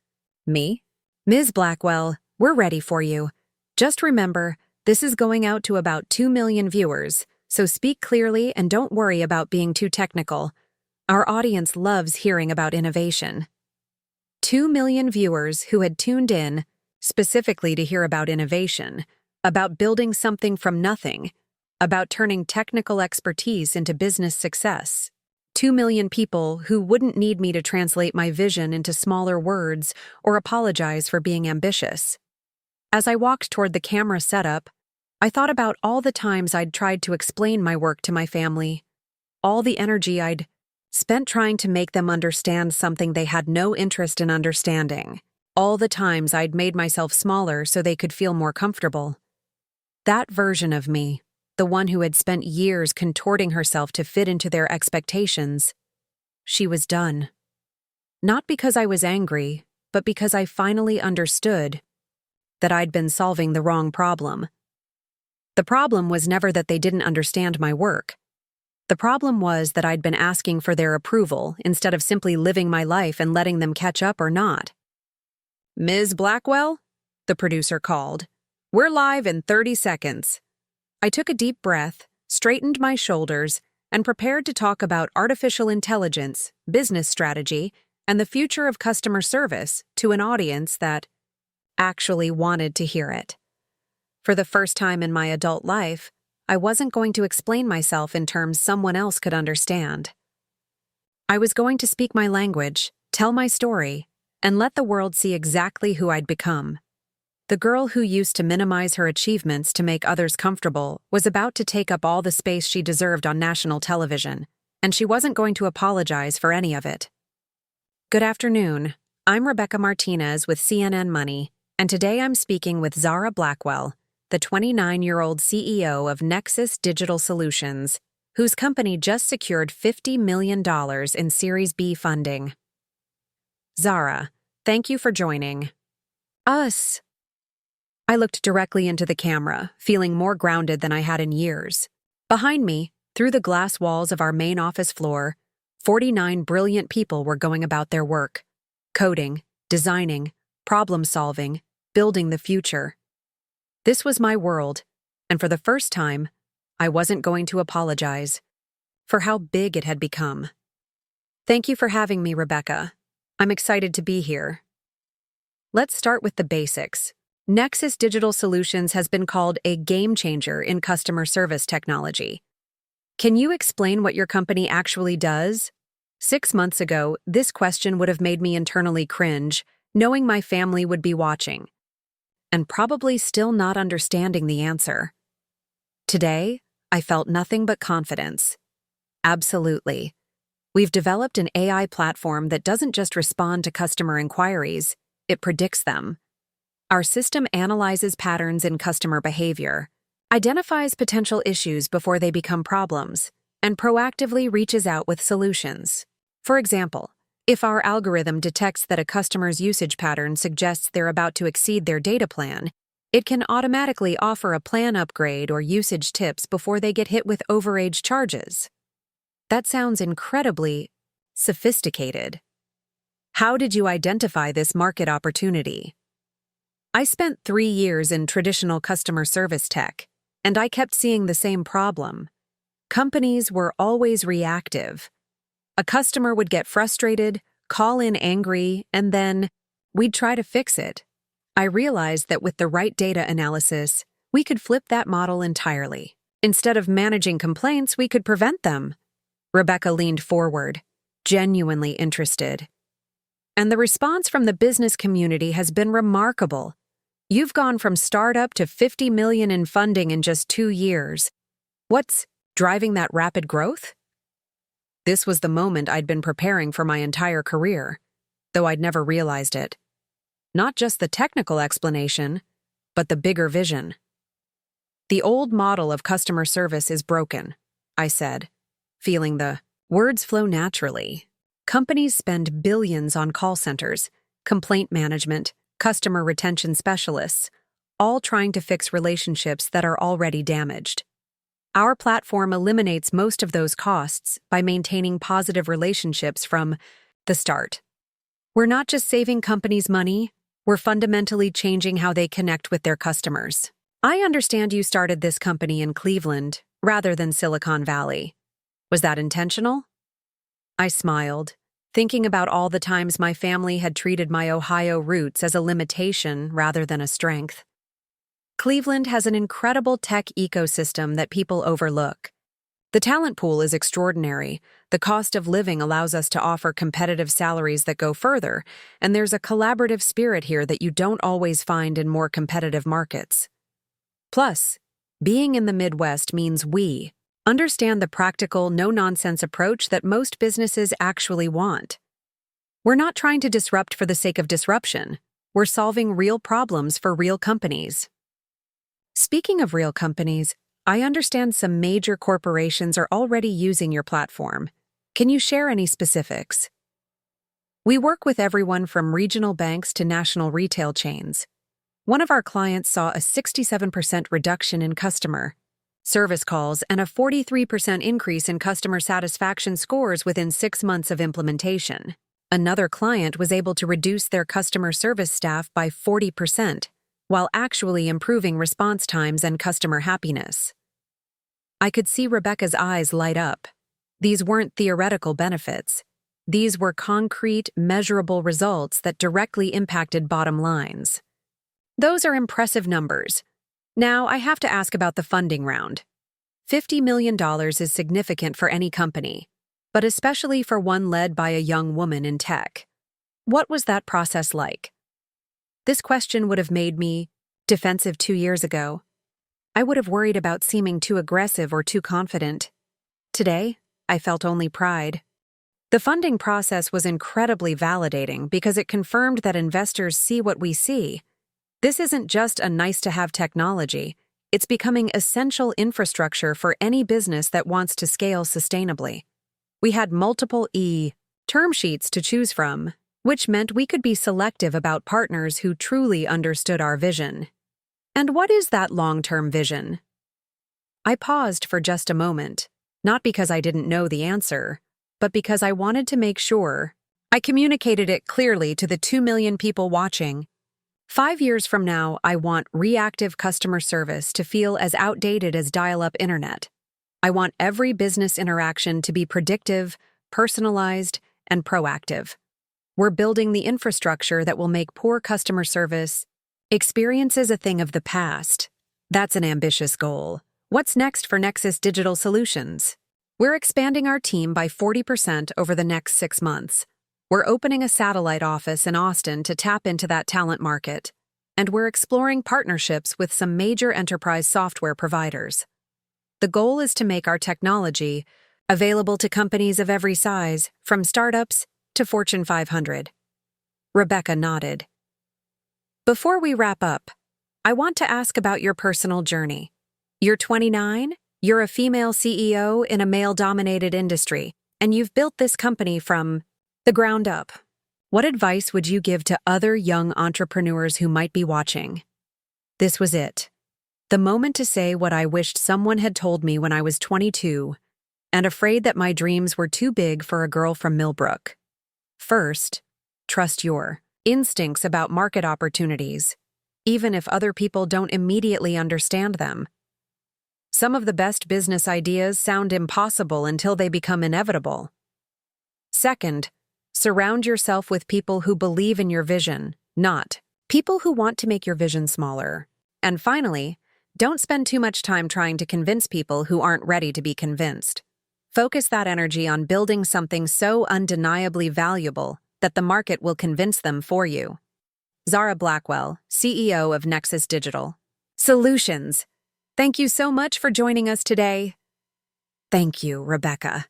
Me? Ms. Blackwell, we're ready for you. Just remember, this is going out to about 2 million viewers, so speak clearly and don't worry about being too technical. Our audience loves hearing about innovation. 2 million viewers who had tuned in specifically to hear about innovation, about building something from nothing, about turning technical expertise into business success. 2 million people who wouldn't need me to translate my vision into smaller words or apologize for being ambitious. As I walked toward the camera setup, I thought about all the times I'd tried to explain my work to my family, all the energy I'd spent trying to make them understand something they had no interest in understanding, all the times I'd made myself smaller so they could feel more comfortable. That version of me, the one who had spent years contorting herself to fit into their expectations, she was done. Not because I was angry, but because I finally understood that I'd been solving the wrong problem. The problem was never that they didn't understand my work. The problem was that I'd been asking for their approval instead of simply living my life and letting them catch up or not. Ms. Blackwell? The producer called. We're live in 30 seconds. I took a deep breath, straightened my shoulders, and prepared to talk about artificial intelligence, business strategy, and the future of customer service to an audience that actually wanted to hear it. For the first time in my adult life, I wasn't going to explain myself in terms someone else could understand. I was going to speak my language, tell my story, and let the world see exactly who I'd become. The girl who used to minimize her achievements to make others comfortable was about to take up all the space she deserved on national television, and she wasn't going to apologize for any of it. Good afternoon. I'm Rebecca Martinez with CNN Money, and today I'm speaking with Zara Blackwell, the 29-year-old CEO of Nexus Digital Solutions, whose company just secured $50 million in Series B funding. Zara, thank you for joining us. I looked directly into the camera, feeling more grounded than I had in years. Behind me, through the glass walls of our main office floor, 49 brilliant people were going about their work, coding, designing, problem-solving, building the future. This was my world, and for the first time, I wasn't going to apologize for how big it had become. Thank you for having me, Rebecca. I'm excited to be here. Let's start with the basics. Nexus Digital Solutions has been called a game changer in customer service technology. Can you explain what your company actually does? 6 months ago, this question would have made me internally cringe, knowing my family would be watching, and probably still not understanding the answer. Today, I felt nothing but confidence. Absolutely. We've developed an AI platform that doesn't just respond to customer inquiries, it predicts them. Our system analyzes patterns in customer behavior, identifies potential issues before they become problems, and proactively reaches out with solutions. For example, if our algorithm detects that a customer's usage pattern suggests they're about to exceed their data plan, it can automatically offer a plan upgrade or usage tips before they get hit with overage charges. That sounds incredibly sophisticated. How did you identify this market opportunity? I spent 3 years in traditional customer service tech, and I kept seeing the same problem. Companies were always reactive. A customer would get frustrated, call in angry, and then we'd try to fix it. I realized that with the right data analysis, we could flip that model entirely. Instead of managing complaints, we could prevent them. Rebecca leaned forward, genuinely interested. And the response from the business community has been remarkable. You've gone from startup to $50 million in funding in just 2 years. What's driving that rapid growth? This was the moment I'd been preparing for my entire career, though I'd never realized it. Not just the technical explanation, but the bigger vision. The old model of customer service is broken, I said, feeling the words flow naturally. Companies spend billions on call centers, complaint management, customer retention specialists, all trying to fix relationships that are already damaged. Our platform eliminates most of those costs by maintaining positive relationships from the start. We're not just saving companies money, we're fundamentally changing how they connect with their customers. I understand you started this company in Cleveland rather than Silicon Valley. Was that intentional? I smiled, thinking about all the times my family had treated my Ohio roots as a limitation rather than a strength. Cleveland has an incredible tech ecosystem that people overlook. The talent pool is extraordinary, the cost of living allows us to offer competitive salaries that go further, and there's a collaborative spirit here that you don't always find in more competitive markets. Plus, being in the Midwest means we understand the practical, no-nonsense approach that most businesses actually want. We're not trying to disrupt for the sake of disruption. We're solving real problems for real companies. Speaking of real companies, I understand some major corporations are already using your platform. Can you share any specifics? We work with everyone from regional banks to national retail chains. One of our clients saw a 67% reduction in customer service calls and a 43% increase in customer satisfaction scores within 6 months of implementation. Another client was able to reduce their customer service staff by 40%, while actually improving response times and customer happiness. I could see Rebecca's eyes light up. These weren't theoretical benefits. These were concrete, measurable results that directly impacted bottom lines. Those are impressive numbers. Now, I have to ask about the funding round. $50 million is significant for any company, but especially for one led by a young woman in tech. What was that process like? This question would have made me defensive 2 years ago. I would have worried about seeming too aggressive or too confident. Today, I felt only pride. The funding process was incredibly validating because it confirmed that investors see what we see. This isn't just a nice-to-have technology, it's becoming essential infrastructure for any business that wants to scale sustainably. We had multiple term sheets to choose from, which meant we could be selective about partners who truly understood our vision. And what is that long-term vision? I paused for just a moment, not because I didn't know the answer, but because I wanted to make sure I communicated it clearly to the 2 million people watching. 5 years from now, I want reactive customer service to feel as outdated as dial-up internet. I want every business interaction to be predictive, personalized, and proactive. We're building the infrastructure that will make poor customer service experiences a thing of the past. That's an ambitious goal. What's next for Nexus Digital Solutions? We're expanding our team by 40% over the next 6 months. We're opening a satellite office in Austin to tap into that talent market. And we're exploring partnerships with some major enterprise software providers. The goal is to make our technology available to companies of every size, from startups to Fortune 500. Rebecca nodded. Before we wrap up, I want to ask about your personal journey. You're 29, you're a female CEO in a male-dominated industry, and you've built this company from the ground up. What advice would you give to other young entrepreneurs who might be watching? This was it. The moment to say what I wished someone had told me when I was 22 and afraid that my dreams were too big for a girl from Millbrook. First, trust your instincts about market opportunities, even if other people don't immediately understand them. Some of the best business ideas sound impossible until they become inevitable. Second, surround yourself with people who believe in your vision, not people who want to make your vision smaller. And finally, don't spend too much time trying to convince people who aren't ready to be convinced. Focus that energy on building something so undeniably valuable that the market will convince them for you. Zara Blackwell, CEO of Nexus Digital Solutions. Thank you so much for joining us today. Thank you, Rebecca.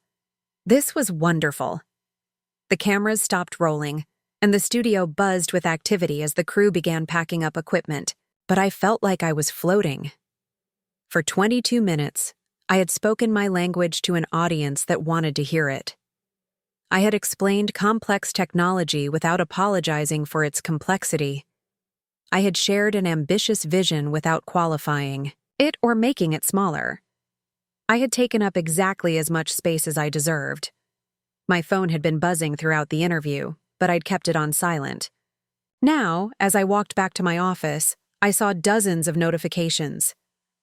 This was wonderful. The cameras stopped rolling, and the studio buzzed with activity as the crew began packing up equipment, but I felt like I was floating. For 22 minutes, I had spoken my language to an audience that wanted to hear it. I had explained complex technology without apologizing for its complexity. I had shared an ambitious vision without qualifying it or making it smaller. I had taken up exactly as much space as I deserved. My phone had been buzzing throughout the interview, but I'd kept it on silent. Now, as I walked back to my office, I saw dozens of notifications.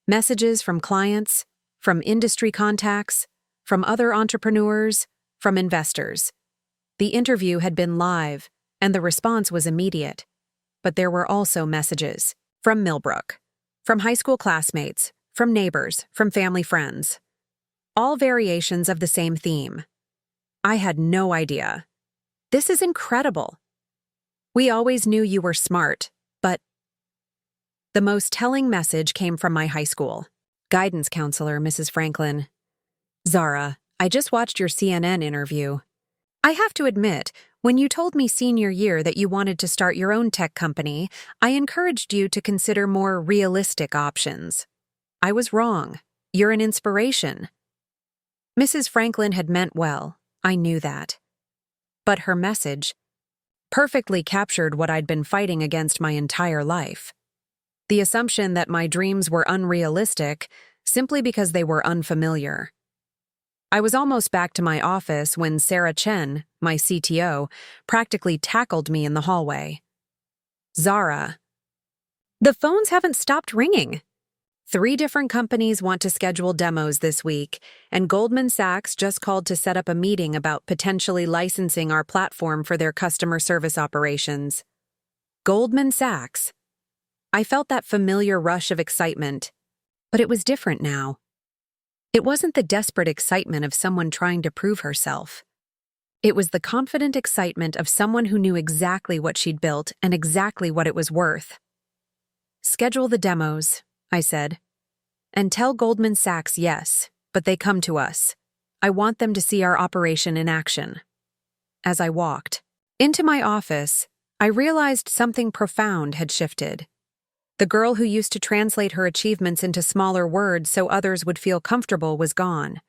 Messages from clients, from industry contacts, from other entrepreneurs, from investors. The interview had been live, and the response was immediate. But there were also messages from Millbrook, from high school classmates, from neighbors, from family friends. All variations of the same theme. I had no idea. This is incredible. We always knew you were smart, but... The most telling message came from my high school guidance counselor, Mrs. Franklin. Zara, I just watched your CNN interview. I have to admit, when you told me senior year that you wanted to start your own tech company, I encouraged you to consider more realistic options. I was wrong. You're an inspiration. Mrs. Franklin had meant well. I knew that. But her message perfectly captured what I'd been fighting against my entire life. The assumption that my dreams were unrealistic simply because they were unfamiliar. I was almost back to my office when Sarah Chen, my CTO, practically tackled me in the hallway. Zara. The phones haven't stopped ringing. 3 different companies want to schedule demos this week, and Goldman Sachs just called to set up a meeting about potentially licensing our platform for their customer service operations. Goldman Sachs. I felt that familiar rush of excitement, but it was different now. It wasn't the desperate excitement of someone trying to prove herself. It was the confident excitement of someone who knew exactly what she'd built and exactly what it was worth. Schedule the demos, I said. And tell Goldman Sachs yes, but they come to us. I want them to see our operation in action. As I walked into my office, I realized something profound had shifted. The girl who used to translate her achievements into smaller words so others would feel comfortable was gone.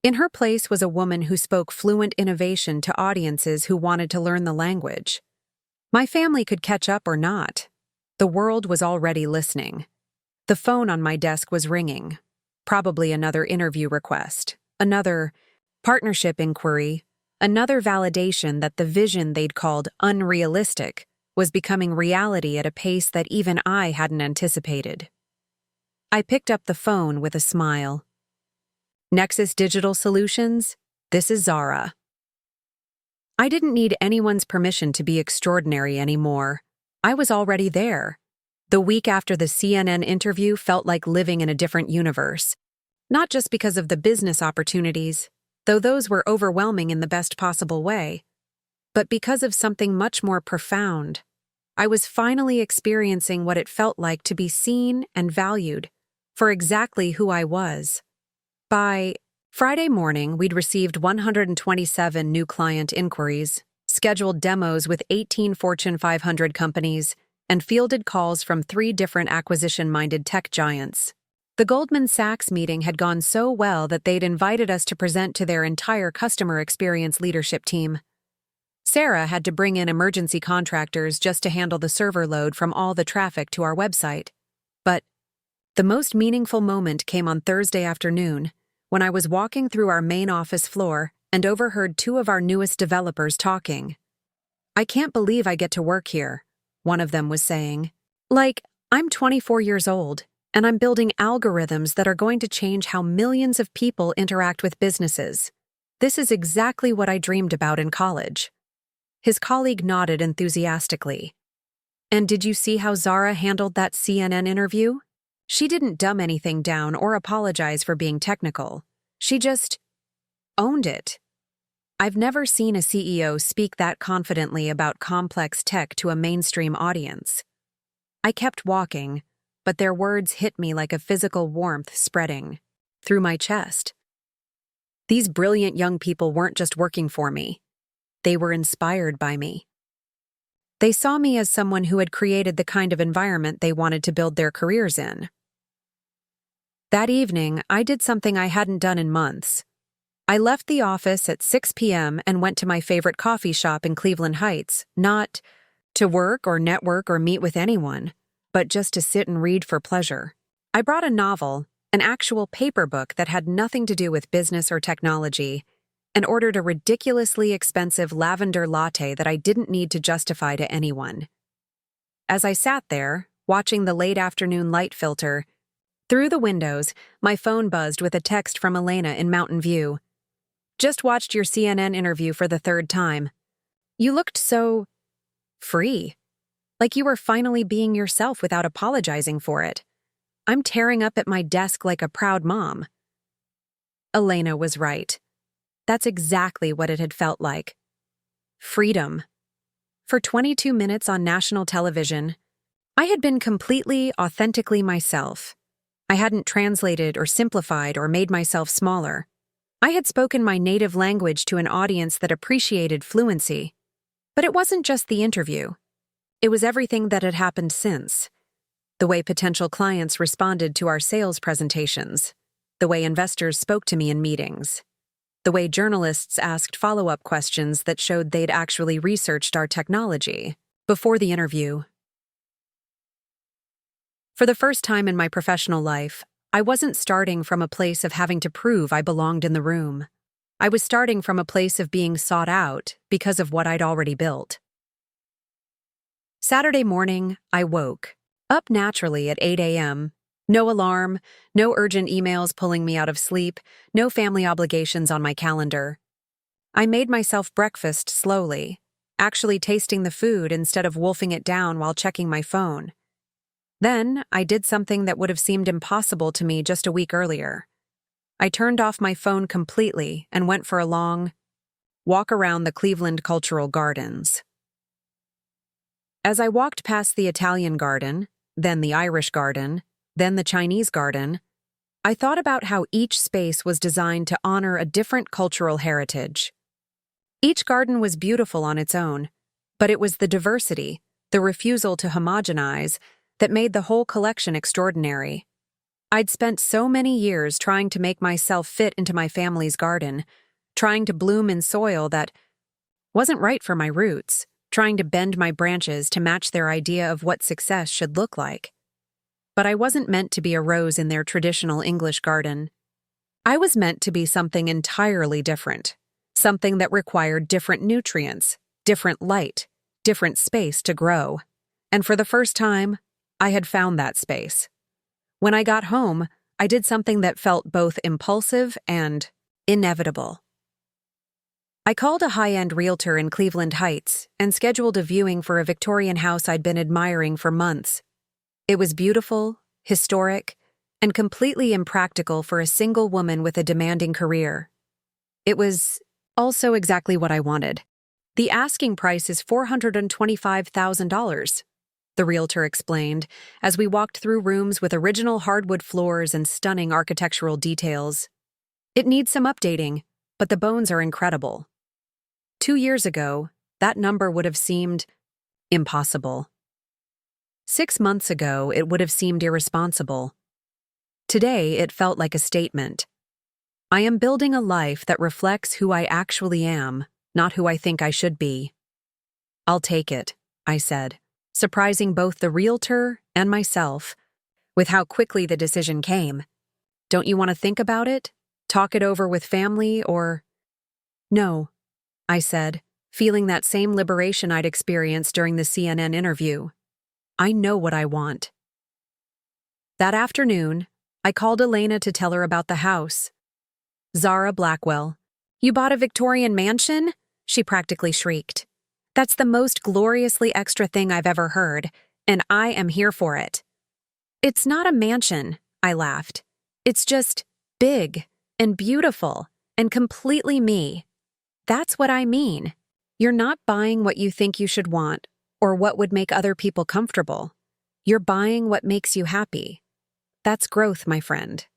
In her place was a woman who spoke fluent innovation to audiences who wanted to learn the language. My family could catch up or not. The world was already listening. The phone on my desk was ringing. Probably another interview request, another partnership inquiry, another validation that the vision they'd called unrealistic was becoming reality at a pace that even I hadn't anticipated. I picked up the phone with a smile. Nexus Digital Solutions, this is Zara. I didn't need anyone's permission to be extraordinary anymore. I was already there. The week after the CNN interview felt like living in a different universe. Not just because of the business opportunities, though those were overwhelming in the best possible way, but because of something much more profound. I was finally experiencing what it felt like to be seen and valued for exactly who I was. By Friday morning, we'd received 127 new client inquiries, scheduled demos with 18 Fortune 500 companies, and fielded calls from 3 different acquisition-minded tech giants. The Goldman Sachs meeting had gone so well that they'd invited us to present to their entire customer experience leadership team. Sarah had to bring in emergency contractors just to handle the server load from all the traffic to our website. But the most meaningful moment came on Thursday afternoon, when I was walking through our main office floor and overheard 2 of our newest developers talking. "I can't believe I get to work here," one of them was saying. "Like, I'm 24 years old, and I'm building algorithms that are going to change how millions of people interact with businesses. This is exactly what I dreamed about in college." His colleague nodded enthusiastically. "And did you see how Zara handled that CNN interview? She didn't dumb anything down or apologize for being technical. She just owned it." I've never seen a CEO speak that confidently about complex tech to a mainstream audience. I kept walking, but their words hit me like a physical warmth spreading through my chest. These brilliant young people weren't just working for me. They were inspired by me. They saw me as someone who had created the kind of environment they wanted to build their careers in. That evening, I did something I hadn't done in months. I left the office at 6 p.m. and went to my favorite coffee shop in Cleveland Heights, not to work or network or meet with anyone, but just to sit and read for pleasure. I brought a novel, an actual paper book that had nothing to do with business or technology, and ordered a ridiculously expensive lavender latte that I didn't need to justify to anyone. As I sat there, watching the late afternoon light filter through the windows, my phone buzzed with a text from Elena in Mountain View. "Just watched your CNN interview for the 3rd time. You looked so free, like you were finally being yourself without apologizing for it. I'm tearing up at my desk like a proud mom." Elena was right. That's exactly what it had felt like. Freedom. For 22 minutes on national television, I had been completely, authentically myself. I hadn't translated or simplified or made myself smaller. I had spoken my native language to an audience that appreciated fluency. But it wasn't just the interview. It was everything that had happened since. The way potential clients responded to our sales presentations. The way investors spoke to me in meetings. The way journalists asked follow-up questions that showed they'd actually researched our technology before the interview. For the first time in my professional life, I wasn't starting from a place of having to prove I belonged in the room. I was starting from a place of being sought out because of what I'd already built. Saturday morning, I woke, up naturally at 8 a.m., no alarm, no urgent emails pulling me out of sleep, no family obligations on my calendar. I made myself breakfast slowly, actually tasting the food instead of wolfing it down while checking my phone. Then, I did something that would have seemed impossible to me just a week earlier. I turned off my phone completely and went for a long walk around the Cleveland Cultural Gardens. As I walked past the Italian garden, then the Irish garden, then the Chinese garden, I thought about how each space was designed to honor a different cultural heritage. Each garden was beautiful on its own, but it was the diversity, the refusal to homogenize, that made the whole collection extraordinary. I'd spent so many years trying to make myself fit into my family's garden, trying to bloom in soil that wasn't right for my roots, trying to bend my branches to match their idea of what success should look like. But I wasn't meant to be a rose in their traditional English garden. I was meant to be something entirely different, something that required different nutrients, different light, different space to grow. And for the first time, I had found that space. When I got home, I did something that felt both impulsive and inevitable. I called a high-end realtor in Cleveland Heights and scheduled a viewing for a Victorian house I'd been admiring for months. It was beautiful, historic, and completely impractical for a single woman with a demanding career. It was also exactly what I wanted. The asking price is $425,000, the realtor explained, as we walked through rooms with original hardwood floors and stunning architectural details. It needs some updating, but the bones are incredible. 2 years ago, that number would have seemed impossible. 6 months ago, it would have seemed irresponsible. Today, it felt like a statement. I am building a life that reflects who I actually am, not who I think I should be. I'll take it, I said, surprising both the realtor and myself with how quickly the decision came. Don't you want to think about it? Talk it over with family or... No, I said, feeling that same liberation I'd experienced during the CNN interview. I know what I want. That afternoon, I called Elena to tell her about the house. Zara Blackwell. You bought a Victorian mansion? She practically shrieked. That's the most gloriously extra thing I've ever heard, and I am here for it. It's not a mansion, I laughed. It's just big and beautiful and completely me. That's what I mean. You're not buying what you think you should want or what would make other people comfortable. You're buying what makes you happy. That's growth, my friend.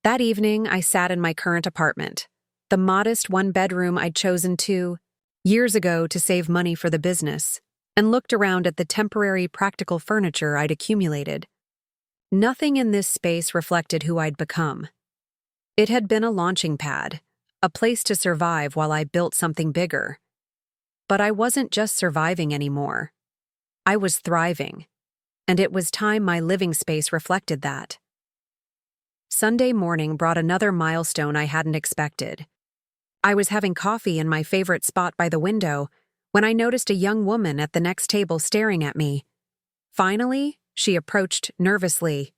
That evening, I sat in my current apartment, the modest one-bedroom I'd chosen years ago to save money for the business, and looked around at the temporary practical furniture I'd accumulated. Nothing in this space reflected who I'd become. It had been a launching pad, a place to survive while I built something bigger. But I wasn't just surviving anymore. I was thriving, and it was time my living space reflected that. Sunday morning brought another milestone I hadn't expected. I was having coffee in my favorite spot by the window when I noticed a young woman at the next table staring at me. Finally, she approached nervously.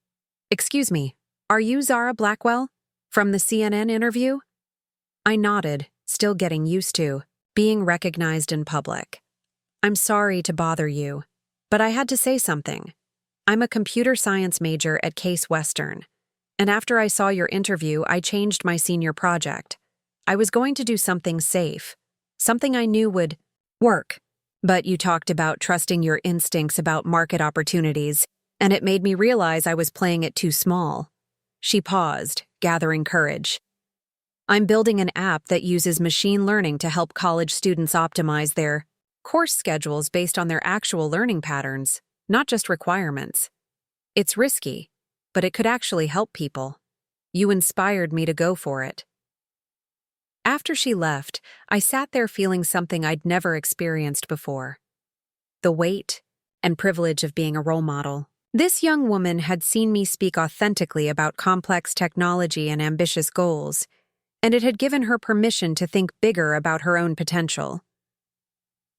"Excuse me, are you Zara Blackwell? From the CNN interview?" I nodded, still getting used to being recognized in public. "I'm sorry to bother you, but I had to say something. I'm a computer science major at Case Western, and after I saw your interview, I changed my senior project. I was going to do something safe, something I knew would work, but you talked about trusting your instincts about market opportunities, and it made me realize I was playing it too small." She paused, gathering courage. "I'm building an app that uses machine learning to help college students optimize their course schedules based on their actual learning patterns, not just requirements. It's risky, but it could actually help people. You inspired me to go for it." After she left, I sat there feeling something I'd never experienced before. The weight and privilege of being a role model. This young woman had seen me speak authentically about complex technology and ambitious goals, and it had given her permission to think bigger about her own potential.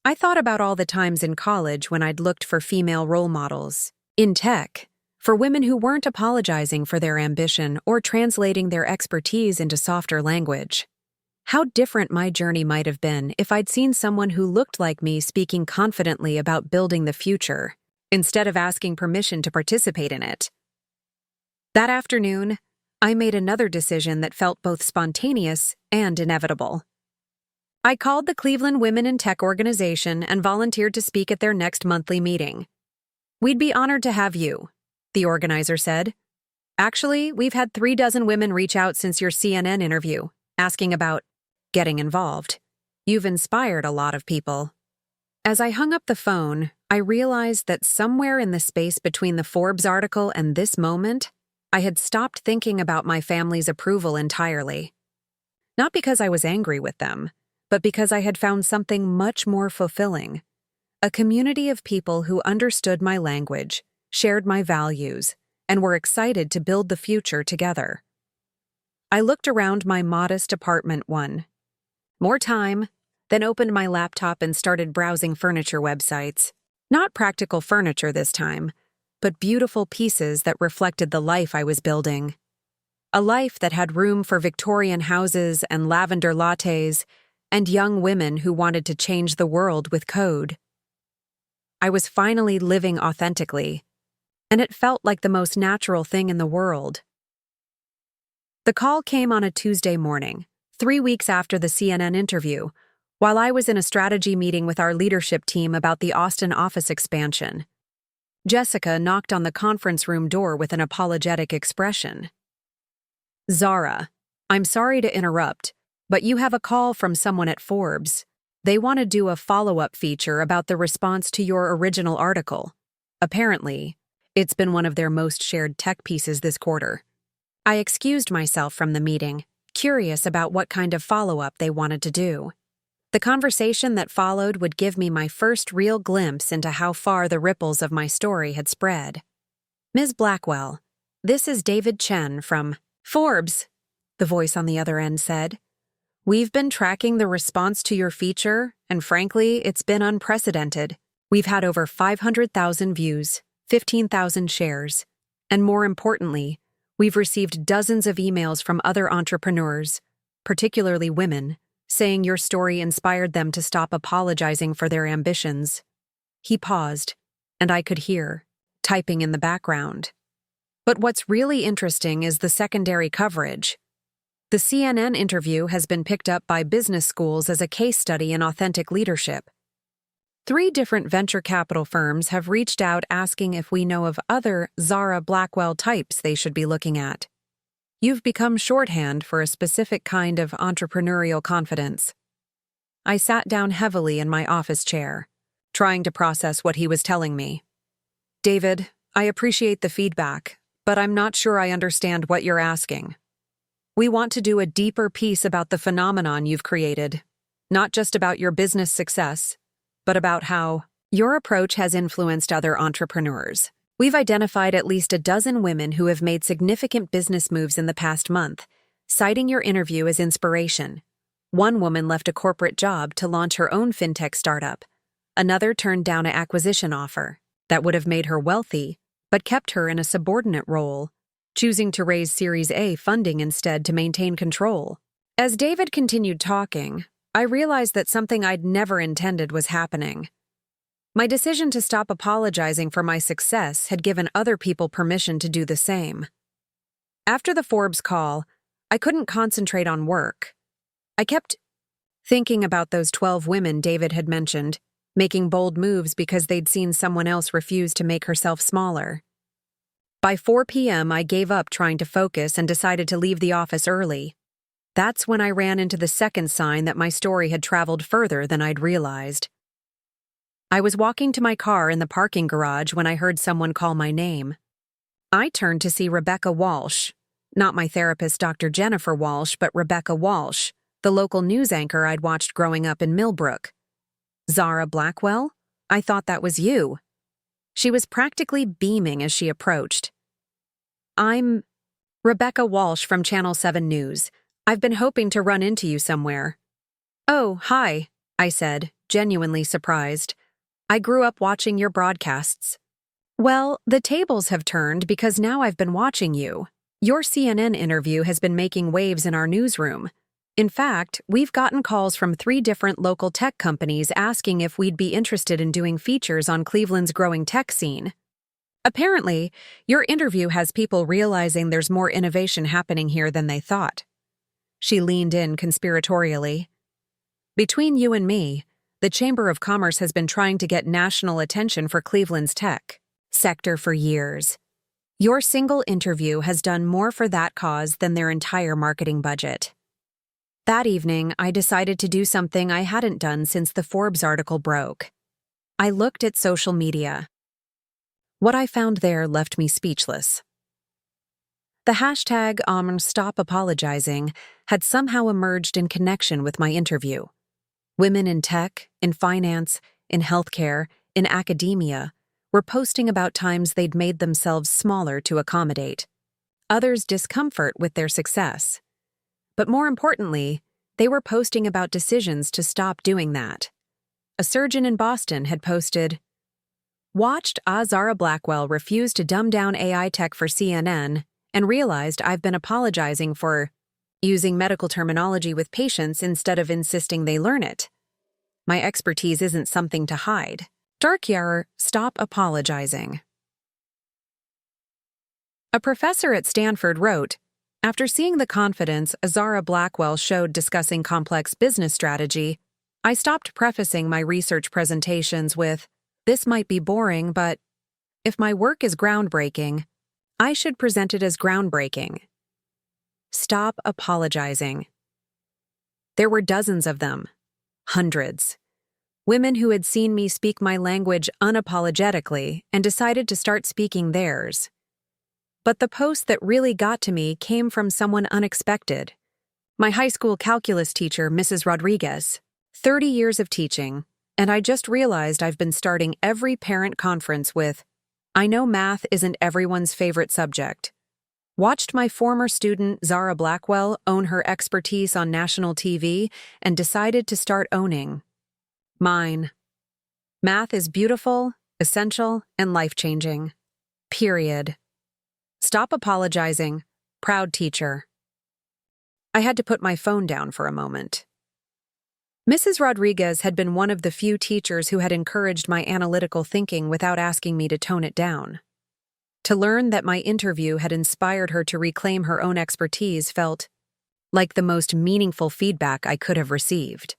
I thought about all the times in college when I'd looked for female role models. In tech, for women who weren't apologizing for their ambition or translating their expertise into softer language. How different my journey might have been if I'd seen someone who looked like me speaking confidently about building the future, instead of asking permission to participate in it. That afternoon, I made another decision that felt both spontaneous and inevitable. I called the Cleveland Women in Tech organization and volunteered to speak at their next monthly meeting. "We'd be honored to have you," the organizer said. "Actually, we've had 36 women reach out since your CNN interview, asking about getting involved. You've inspired a lot of people." As I hung up the phone, I realized that somewhere in the space between the Forbes article and this moment, I had stopped thinking about my family's approval entirely. Not because I was angry with them, but because I had found something much more fulfilling. A community of people who understood my language, shared my values, and were excited to build the future together. I looked around my modest apartment more time, then opened my laptop and started browsing furniture websites. Not practical furniture this time, but beautiful pieces that reflected the life I was building. A life that had room for Victorian houses and lavender lattes, and young women who wanted to change the world with code. I was finally living authentically, and it felt like the most natural thing in the world. The call came on a Tuesday morning, 3 weeks after the CNN interview, while I was in a strategy meeting with our leadership team about the Austin office expansion. Jessica knocked on the conference room door with an apologetic expression. "Zara, I'm sorry to interrupt, but you have a call from someone at Forbes. They want to do a follow-up feature about the response to your original article. Apparently, it's been one of their most shared tech pieces this quarter." I excused myself from the meeting, curious about what kind of follow-up they wanted to do. The conversation that followed would give me my first real glimpse into how far the ripples of my story had spread. "Ms. Blackwell, this is David Chen from Forbes," the voice on the other end said. "We've been tracking the response to your feature, and frankly, it's been unprecedented. We've had over 500,000 views, 15,000 shares, and more importantly, we've received dozens of emails from other entrepreneurs, particularly women, saying your story inspired them to stop apologizing for their ambitions." He paused, and I could hear, typing in the background. But what's really interesting is the secondary coverage. The CNN interview has been picked up by business schools as a case study in authentic leadership. 3 different venture capital firms have reached out asking if we know of other Zara Blackwell types they should be looking at. You've become shorthand for a specific kind of entrepreneurial confidence. I sat down heavily in my office chair, trying to process what he was telling me. "David, I appreciate the feedback, but I'm not sure I understand what you're asking. We want to do a deeper piece about the phenomenon you've created, not just about your business success, but about how your approach has influenced other entrepreneurs. We've identified at least a dozen women who have made significant business moves in the past month, citing your interview as inspiration. One woman left a corporate job to launch her own fintech startup. Another turned down an acquisition offer that would have made her wealthy, but kept her in a subordinate role, choosing to raise Series A funding instead to maintain control." As David continued talking, I realized that something I'd never intended was happening. My decision to stop apologizing for my success had given other people permission to do the same. After the Forbes call, I couldn't concentrate on work. I kept thinking about those 12 women David had mentioned, making bold moves because they'd seen someone else refuse to make herself smaller. By 4 p.m., I gave up trying to focus and decided to leave the office early. That's when I ran into the second sign that my story had traveled further than I'd realized. I was walking to my car in the parking garage when I heard someone call my name. I turned to see Rebecca Walsh, not my therapist Dr. Jennifer Walsh, but Rebecca Walsh, the local news anchor I'd watched growing up in Millbrook. "Zara Blackwell? I thought that was you." She was practically beaming as she approached. "I'm Rebecca Walsh from Channel 7 News. I've been hoping to run into you somewhere." "Oh, hi," I said, genuinely surprised. "I grew up watching your broadcasts." "Well, the tables have turned because now I've been watching you. Your CNN interview has been making waves in our newsroom. In fact, we've gotten calls from 3 different local tech companies asking if we'd be interested in doing features on Cleveland's growing tech scene. Apparently, your interview has people realizing there's more innovation happening here than they thought." She leaned in conspiratorially. "Between you and me, the Chamber of Commerce has been trying to get national attention for Cleveland's tech sector for years. Your single interview has done more for that cause than their entire marketing budget." That evening, I decided to do something I hadn't done since the Forbes article broke. I looked at social media. What I found there left me speechless. The hashtag #Stop Apologizing had somehow emerged in connection with my interview. Women in tech, in finance, in healthcare, in academia were posting about times they'd made themselves smaller to accommodate others' discomfort with their success. But more importantly, they were posting about decisions to stop doing that. A surgeon in Boston had posted, "Watched Zara Blackwell refuse to dumb down AI tech for CNN and realized I've been apologizing for using medical terminology with patients instead of insisting they learn it. My expertise isn't something to hide. Stop apologizing. A professor at Stanford wrote, "After seeing the confidence Zara Blackwell showed discussing complex business strategy, I stopped prefacing my research presentations with, 'This might be boring, but if my work is groundbreaking, I should present it as groundbreaking.'" Stop apologizing. There were dozens of them. Hundreds. Women who had seen me speak my language unapologetically and decided to start speaking theirs. But the post that really got to me came from someone unexpected. My high school calculus teacher, Mrs. Rodriguez. 30 years of teaching, and I just realized I've been starting every parent conference with, "I know math isn't everyone's favorite subject." Watched my former student, Zara Blackwell, own her expertise on national TV and decided to start owning mine. Math is beautiful, essential, and life-changing. Period. Stop apologizing. Proud teacher. I had to put my phone down for a moment. Mrs. Rodriguez had been one of the few teachers who had encouraged my analytical thinking without asking me to tone it down. To learn that my interview had inspired her to reclaim her own expertise felt like the most meaningful feedback I could have received.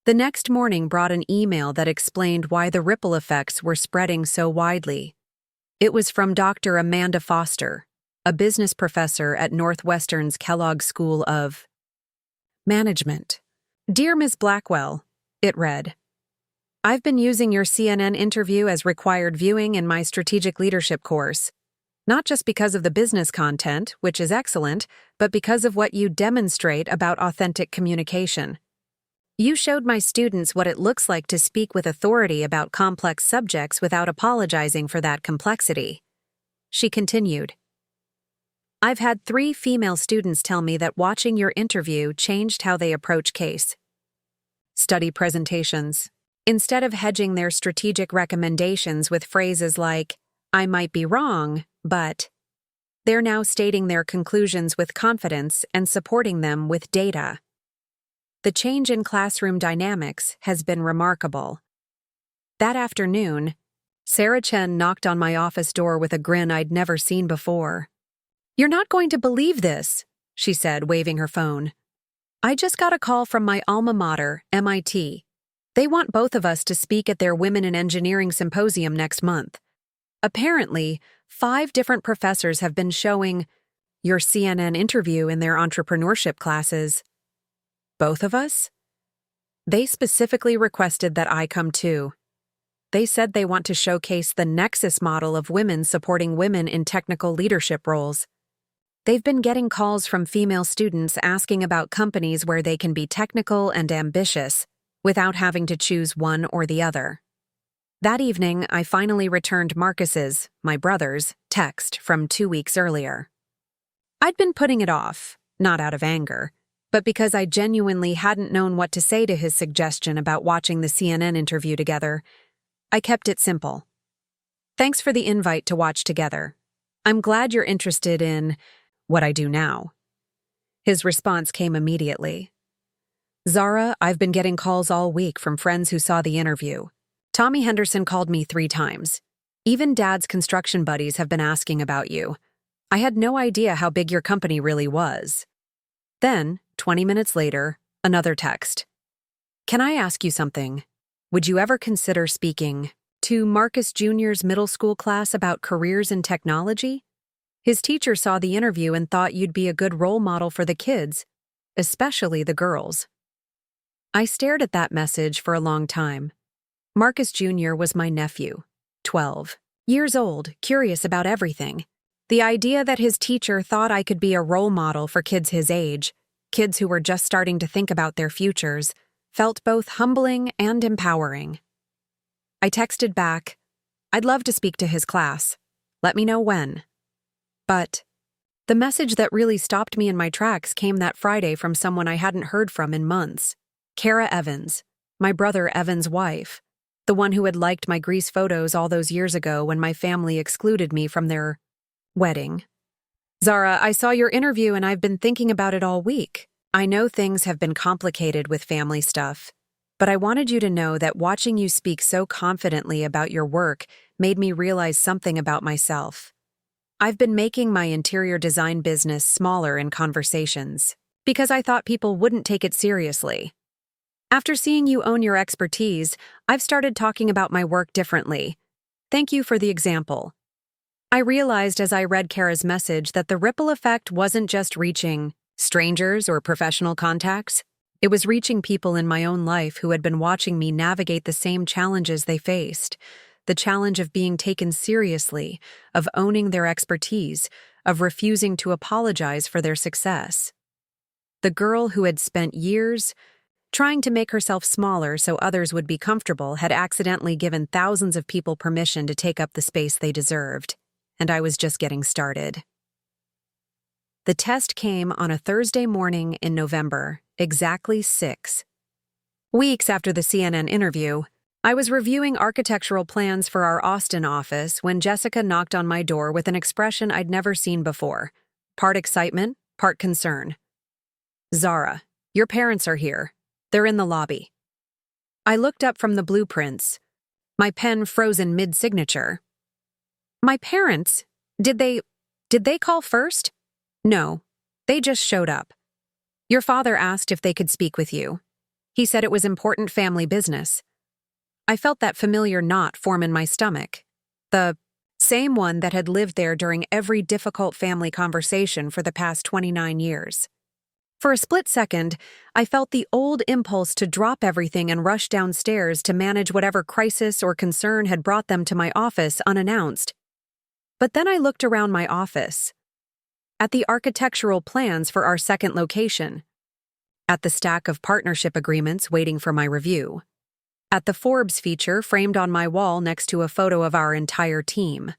The next morning brought an email that explained why the ripple effects were spreading so widely. It was from Dr. Amanda Foster, a business professor at Northwestern's Kellogg School of Management. "Dear Ms. Blackwell," it read, "I've been using your CNN interview as required viewing in my strategic leadership course, not just because of the business content, which is excellent, but because of what you demonstrate about authentic communication. You showed my students what it looks like to speak with authority about complex subjects without apologizing for that complexity." She continued, "I've had 3 female students tell me that watching your interview changed how they approach case study presentations. Instead of hedging their strategic recommendations with phrases like, 'I might be wrong, but,' they're now stating their conclusions with confidence and supporting them with data. The change in classroom dynamics has been remarkable." That afternoon, Sarah Chen knocked on my office door with a grin I'd never seen before. "You're not going to believe this," she said, waving her phone. "I just got a call from my alma mater, MIT. They want both of us to speak at their Women in Engineering Symposium next month. Apparently, 5 different professors have been showing your CNN interview in their entrepreneurship classes." "Both of us?" "They specifically requested that I come too. They said they want to showcase the Nexus model of women supporting women in technical leadership roles. They've been getting calls from female students asking about companies where they can be technical and ambitious without having to choose one or the other." That evening, I finally returned Marcus's, my brother's, text from 2 weeks earlier. I'd been putting it off, not out of anger, but because I genuinely hadn't known what to say to his suggestion about watching the CNN interview together. I kept it simple. "Thanks for the invite to watch together. I'm glad you're interested in what I do now." His response came immediately. "Zara, I've been getting calls all week from friends who saw the interview. Tommy Henderson called me 3 times. Even Dad's construction buddies have been asking about you. I had no idea how big your company really was." Then, 20 minutes later, another text. "Can I ask you something? Would you ever consider speaking to Marcus Jr.'s middle school class about careers in technology? His teacher saw the interview and thought you'd be a good role model for the kids, especially the girls." I stared at that message for a long time. Marcus Jr. was my nephew, 12 years old, curious about everything. The idea that his teacher thought I could be a role model for kids his age, kids who were just starting to think about their futures, felt both humbling and empowering. I texted back, "I'd love to speak to his class. Let me know when." But the message that really stopped me in my tracks came that Friday from someone I hadn't heard from in months. Kara Evans, my brother Evan's wife, the one who had liked my Greece photos all those years ago when my family excluded me from their wedding. Zara, I saw your interview and I've been thinking about it all week. I know things have been complicated with family stuff, but I wanted you to know that watching you speak so confidently about your work made me realize something about myself. I've been making my interior design business smaller in conversations because I thought people wouldn't take it seriously. After seeing you own your expertise, I've started talking about my work differently. Thank you for the example. I realized as I read Kara's message that the ripple effect wasn't just reaching strangers or professional contacts. It was reaching people in my own life who had been watching me navigate the same challenges they faced. The challenge of being taken seriously, of owning their expertise, of refusing to apologize for their success. The girl who had spent years trying to make herself smaller so others would be comfortable had accidentally given thousands of people permission to take up the space they deserved. And I was just getting started. The test came on a Thursday morning in November, exactly 6 weeks after the CNN interview. I was reviewing architectural plans for our Austin office when Jessica knocked on my door with an expression I'd never seen before, part excitement, part concern. "Zara, your parents are here. They're in the lobby." I looked up from the blueprints, my pen frozen mid-signature. "My parents? Did they call first?" "No, they just showed up. Your father asked if they could speak with you. He said it was important family business." I felt that familiar knot form in my stomach, the same one that had lived there during every difficult family conversation for the past 29 years. For a split second, I felt the old impulse to drop everything and rush downstairs to manage whatever crisis or concern had brought them to my office unannounced. But then I looked around my office, at the architectural plans for our second location, at the stack of partnership agreements waiting for my review, at the Forbes feature framed on my wall next to a photo of our entire team,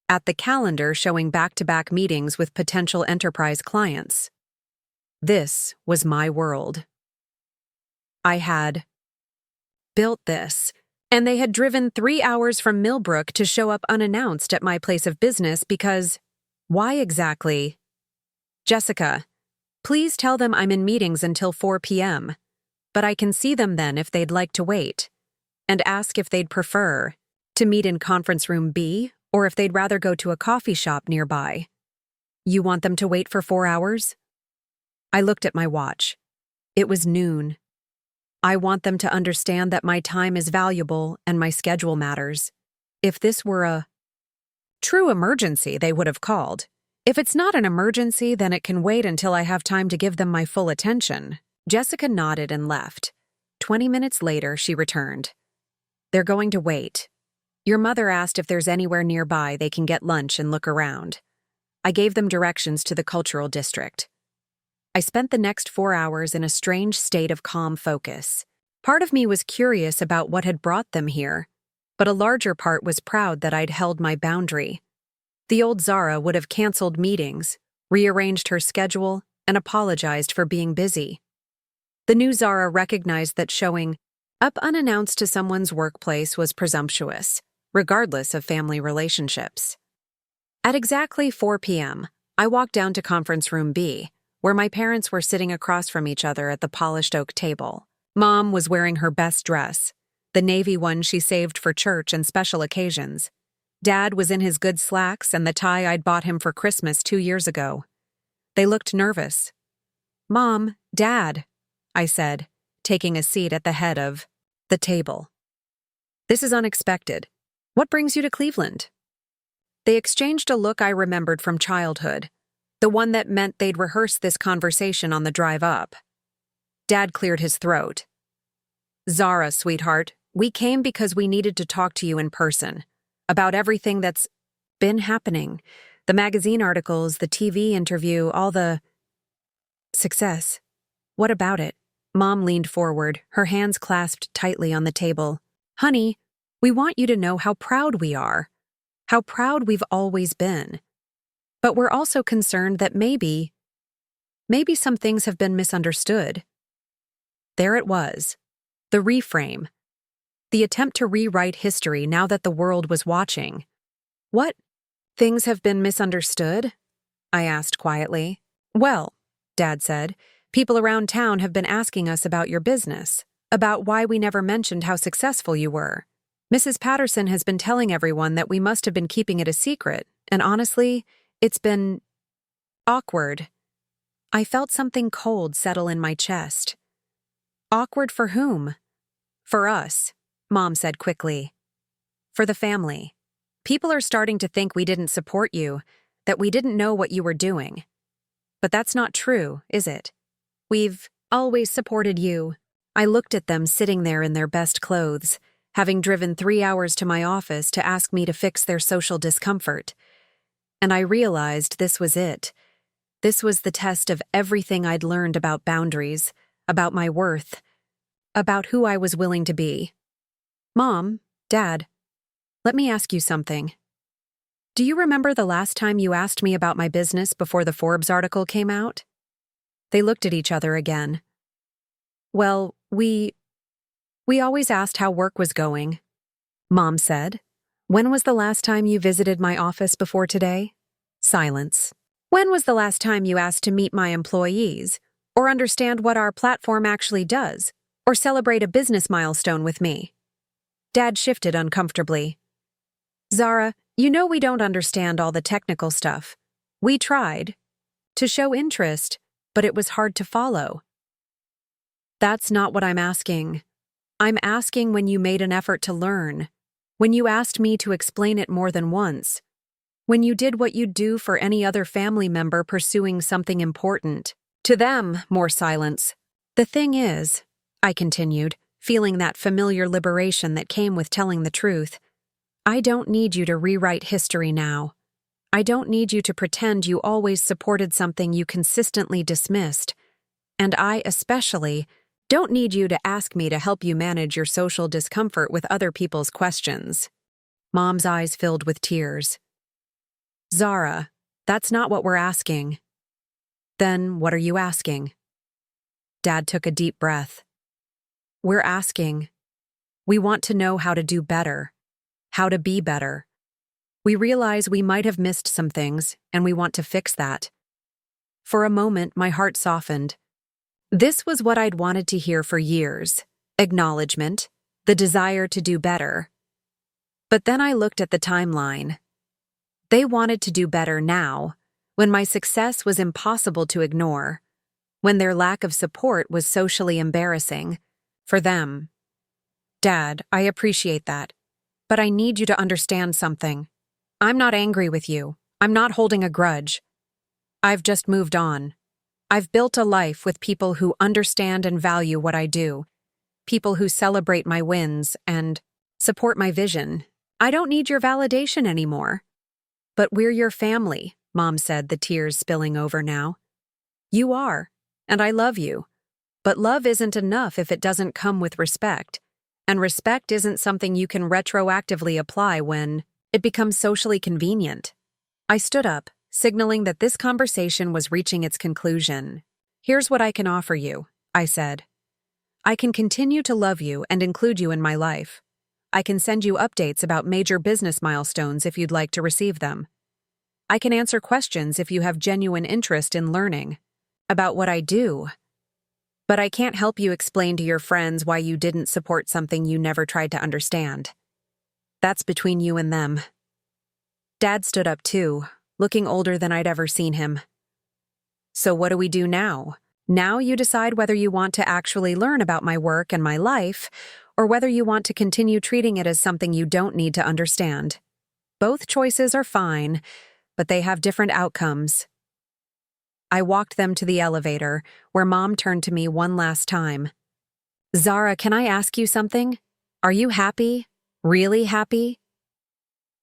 at the calendar showing back-to-back meetings with potential enterprise clients. This was my world. I had built this, and they had driven 3 hours from Millbrook to show up unannounced at my place of business because, why exactly? "Jessica, please tell them I'm in meetings until 4 p.m., but I can see them then if they'd like to wait, and ask if they'd prefer to meet in conference room B or if they'd rather go to a coffee shop nearby. You want them to wait for 4 hours?" I looked at my watch. It was noon. I want them to understand that my time is valuable and my schedule matters. If this were a true emergency, they would have called. If it's not an emergency, then it can wait until I have time to give them my full attention. Jessica nodded and left. 20 minutes later, she returned. "They're going to wait. Your mother asked if there's anywhere nearby they can get lunch and look around. I gave them directions to the cultural district." I spent the next 4 hours in a strange state of calm focus. Part of me was curious about what had brought them here, but a larger part was proud that I'd held my boundary. The old Zara would have canceled meetings, rearranged her schedule, and apologized for being busy. The new Zara recognized that showing up unannounced to someone's workplace was presumptuous, regardless of family relationships. At exactly 4 p.m., I walked down to conference room B, where my parents were sitting across from each other at the polished oak table. Mom was wearing her best dress, the navy one she saved for church and special occasions. Dad was in his good slacks and the tie I'd bought him for Christmas 2 years ago. They looked nervous. "Mom, Dad," I said, taking a seat at the head of the table. "This is unexpected. What brings you to Cleveland?" They exchanged a look I remembered from childhood, the one that meant they'd rehearsed this conversation on the drive up. Dad cleared his throat. "Zara, sweetheart, we came because we needed to talk to you in person, about everything that's been happening. The magazine articles, the TV interview, all the success. What about it?" Mom leaned forward, her hands clasped tightly on the table. "Honey, we want you to know how proud we are, how proud we've always been. But we're also concerned that maybe some things have been misunderstood." There it was, the reframe, the attempt to rewrite history now that the world was watching. What things have been misunderstood? I asked quietly. Well, Dad said, people around town have been asking us about your business, about why we never mentioned how successful you were. Mrs. Patterson has been telling everyone that we must have been keeping it a secret, and honestly, it's been awkward. I felt something cold settle in my chest. Awkward for whom? For us, Mom said quickly. For the family. People are starting to think we didn't support you, that we didn't know what you were doing. But that's not true, is it? We've always supported you. I looked at them sitting there in their best clothes, having driven 3 hours to my office to ask me to fix their social discomfort. And I realized this was it. This was the test of everything I'd learned about boundaries, about my worth, about who I was willing to be. Mom, Dad, let me ask you something. Do you remember the last time you asked me about my business before the Forbes article came out? They looked at each other again. Well, we always asked how work was going, Mom said. When was the last time you visited my office before today? Silence. When was the last time you asked to meet my employees, or understand what our platform actually does, or celebrate a business milestone with me? Dad shifted uncomfortably. Zara, you know we don't understand all the technical stuff. We tried to show interest, but it was hard to follow. That's not what I'm asking. I'm asking when you made an effort to learn, when you asked me to explain it more than once, when you did what you'd do for any other family member pursuing something important. To them, more silence. The thing is, I continued, feeling that familiar liberation that came with telling the truth, I don't need you to rewrite history now. I don't need you to pretend you always supported something you consistently dismissed. And I especially don't need you to ask me to help you manage your social discomfort with other people's questions. Mom's eyes filled with tears. Zara, that's not what we're asking. Then what are you asking? Dad took a deep breath. We're asking. We want to know how to do better, how to be better. We realize we might have missed some things, and we want to fix that. For a moment, my heart softened. This was what I'd wanted to hear for years. Acknowledgement, the desire to do better. But then I looked at the timeline. They wanted to do better now, when my success was impossible to ignore, when their lack of support was socially embarrassing. For them. Dad, I appreciate that. But I need you to understand something. I'm not angry with you. I'm not holding a grudge. I've just moved on. I've built a life with people who understand and value what I do, people who celebrate my wins and support my vision. I don't need your validation anymore. But we're your family, Mom said, the tears spilling over now. You are, and I love you. But love isn't enough if it doesn't come with respect, and respect isn't something you can retroactively apply when it becomes socially convenient. I stood up, signaling that this conversation was reaching its conclusion. Here's what I can offer you, I said. I can continue to love you and include you in my life. I can send you updates about major business milestones if you'd like to receive them. I can answer questions if you have genuine interest in learning about what I do. But I can't help you explain to your friends why you didn't support something you never tried to understand. That's between you and them. Dad stood up too, looking older than I'd ever seen him. So what do we do now? Now you decide whether you want to actually learn about my work and my life, or whether you want to continue treating it as something you don't need to understand. Both choices are fine, but they have different outcomes. I walked them to the elevator, where Mom turned to me one last time. Zara, can I ask you something? Are you happy? Really happy?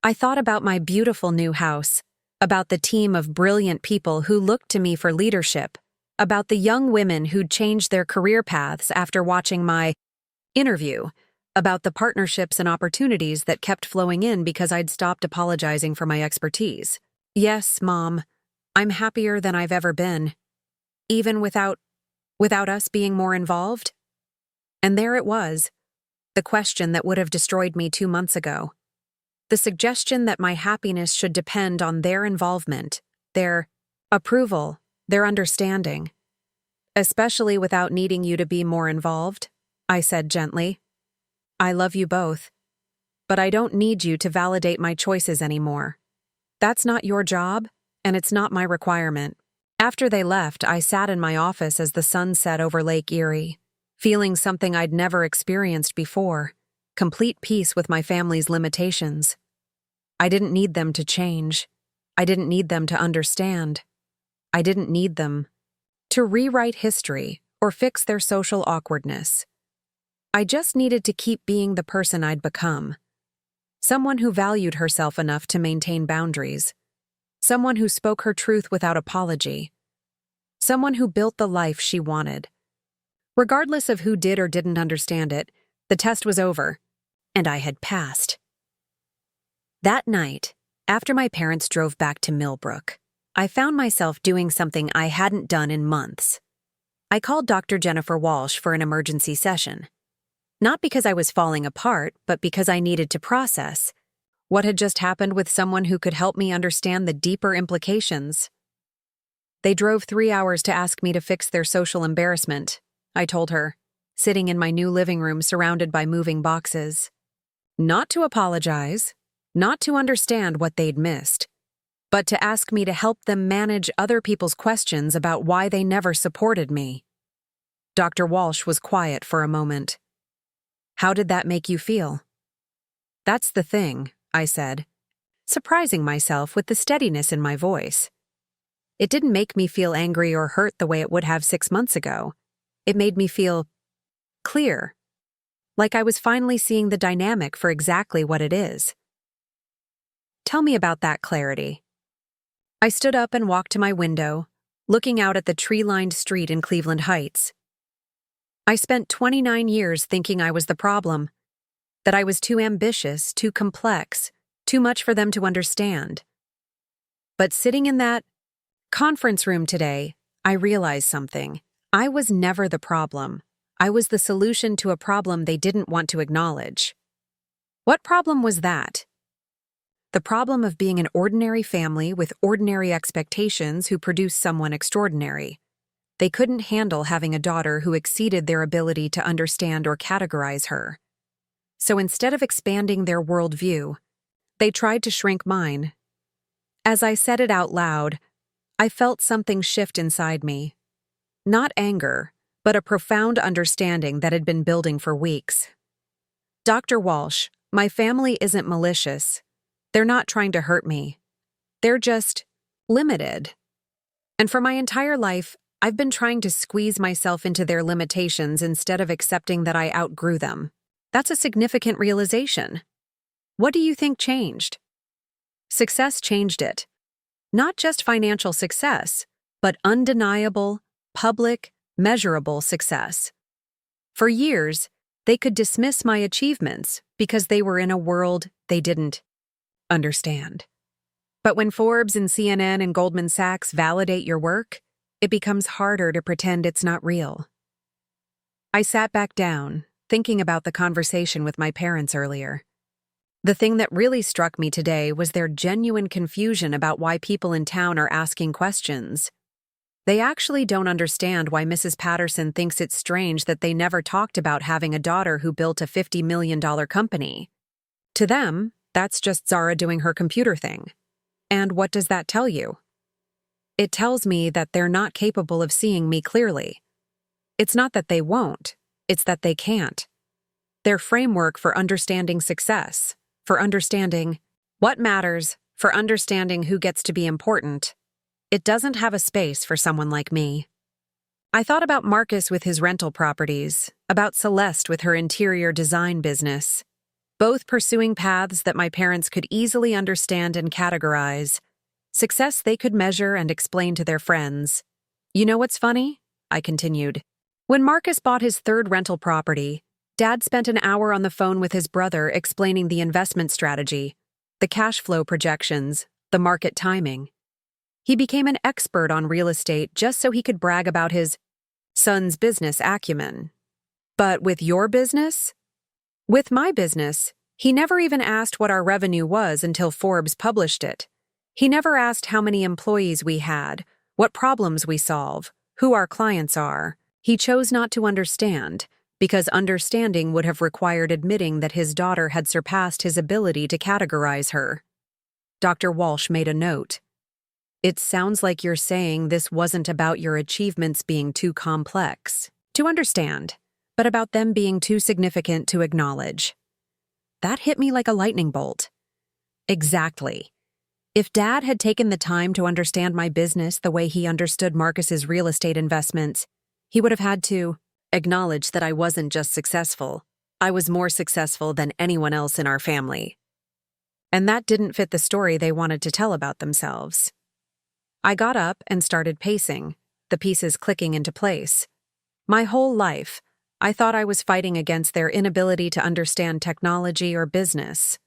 I thought about my beautiful new house, about the team of brilliant people who looked to me for leadership, about the young women who'd changed their career paths after watching my interview, about the partnerships and opportunities that kept flowing in because I'd stopped apologizing for my expertise. Yes, Mom, I'm happier than I've ever been, even without us being more involved. And there it was, the question that would have destroyed me 2 months ago. The suggestion that my happiness should depend on their involvement, their Approval, their understanding. Especially without needing you to be more involved, I said gently. I love you both, but I don't need you to validate my choices anymore. That's not your job, and it's not my requirement. After they left, I sat in my office as the sun set over Lake Erie, feeling something I'd never experienced before, complete peace with my family's limitations. I didn't need them to change. I didn't need them to understand. I didn't need them to rewrite history or fix their social awkwardness. I just needed to keep being the person I'd become. Someone who valued herself enough to maintain boundaries. Someone who spoke her truth without apology. Someone who built the life she wanted. Regardless of who did or didn't understand it, the test was over, and I had passed. That night, after my parents drove back to Millbrook, I found myself doing something I hadn't done in months. I called Dr. Jennifer Walsh for an emergency session. Not because I was falling apart, but because I needed to process what had just happened with someone who could help me understand the deeper implications. They drove 3 hours to ask me to fix their social embarrassment, I told her, sitting in my new living room surrounded by moving boxes. Not to apologize, not to understand what they'd missed, but to ask me to help them manage other people's questions about why they never supported me. Dr. Walsh was quiet for a moment. How did that make you feel? That's the thing, I said, surprising myself with the steadiness in my voice. It didn't make me feel angry or hurt the way it would have 6 months ago. It made me feel clear, like I was finally seeing the dynamic for exactly what it is. Tell me about that clarity. I stood up and walked to my window, looking out at the tree-lined street in Cleveland Heights. I spent 29 years thinking I was the problem, that I was too ambitious, too complex, too much for them to understand. But sitting in that conference room today, I realized something. I was never the problem. I was the solution to a problem they didn't want to acknowledge. What problem was that? The problem of being an ordinary family with ordinary expectations who produced someone extraordinary. They couldn't handle having a daughter who exceeded their ability to understand or categorize her. So instead of expanding their worldview, they tried to shrink mine. As I said it out loud, I felt something shift inside me. Not anger, but a profound understanding that had been building for weeks. Dr. Walsh, my family isn't malicious. They're not trying to hurt me. They're just limited. And for my entire life, I've been trying to squeeze myself into their limitations instead of accepting that I outgrew them. That's a significant realization. What do you think changed? Success changed it. Not just financial success, but undeniable, public, measurable success. For years, they could dismiss my achievements because they were in a world they didn't understand. But when Forbes and CNN and Goldman Sachs validate your work, it becomes harder to pretend it's not real. I sat back down, thinking about the conversation with my parents earlier. The thing that really struck me today was their genuine confusion about why people in town are asking questions. They actually don't understand why Mrs. Patterson thinks it's strange that they never talked about having a daughter who built a $50 million company. To them, that's just Zara doing her computer thing. And what does that tell you? It tells me that they're not capable of seeing me clearly. It's not that they won't, it's that they can't. Their framework for understanding success, for understanding what matters, for understanding who gets to be important, it doesn't have a space for someone like me. I thought about Marcus with his rental properties, about Celeste with her interior design business, both pursuing paths that my parents could easily understand and categorize, success they could measure and explain to their friends. You know what's funny? I continued. When Marcus bought his third rental property, Dad spent an hour on the phone with his brother explaining the investment strategy, the cash flow projections, the market timing. He became an expert on real estate just so he could brag about his son's business acumen. But with your business? With my business, he never even asked what our revenue was until Forbes published it. He never asked how many employees we had, what problems we solve, who our clients are. He chose not to understand, because understanding would have required admitting that his daughter had surpassed his ability to categorize her. Dr. Walsh made a note. It sounds like you're saying this wasn't about your achievements being too complex to understand, but about them being too significant to acknowledge. That hit me like a lightning bolt. Exactly. If Dad had taken the time to understand my business the way he understood Marcus's real estate investments, he would have had to acknowledge that I wasn't just successful. I was more successful than anyone else in our family. And that didn't fit the story they wanted to tell about themselves. I got up and started pacing, the pieces clicking into place. My whole life, I thought I was fighting against their inability to understand technology or business.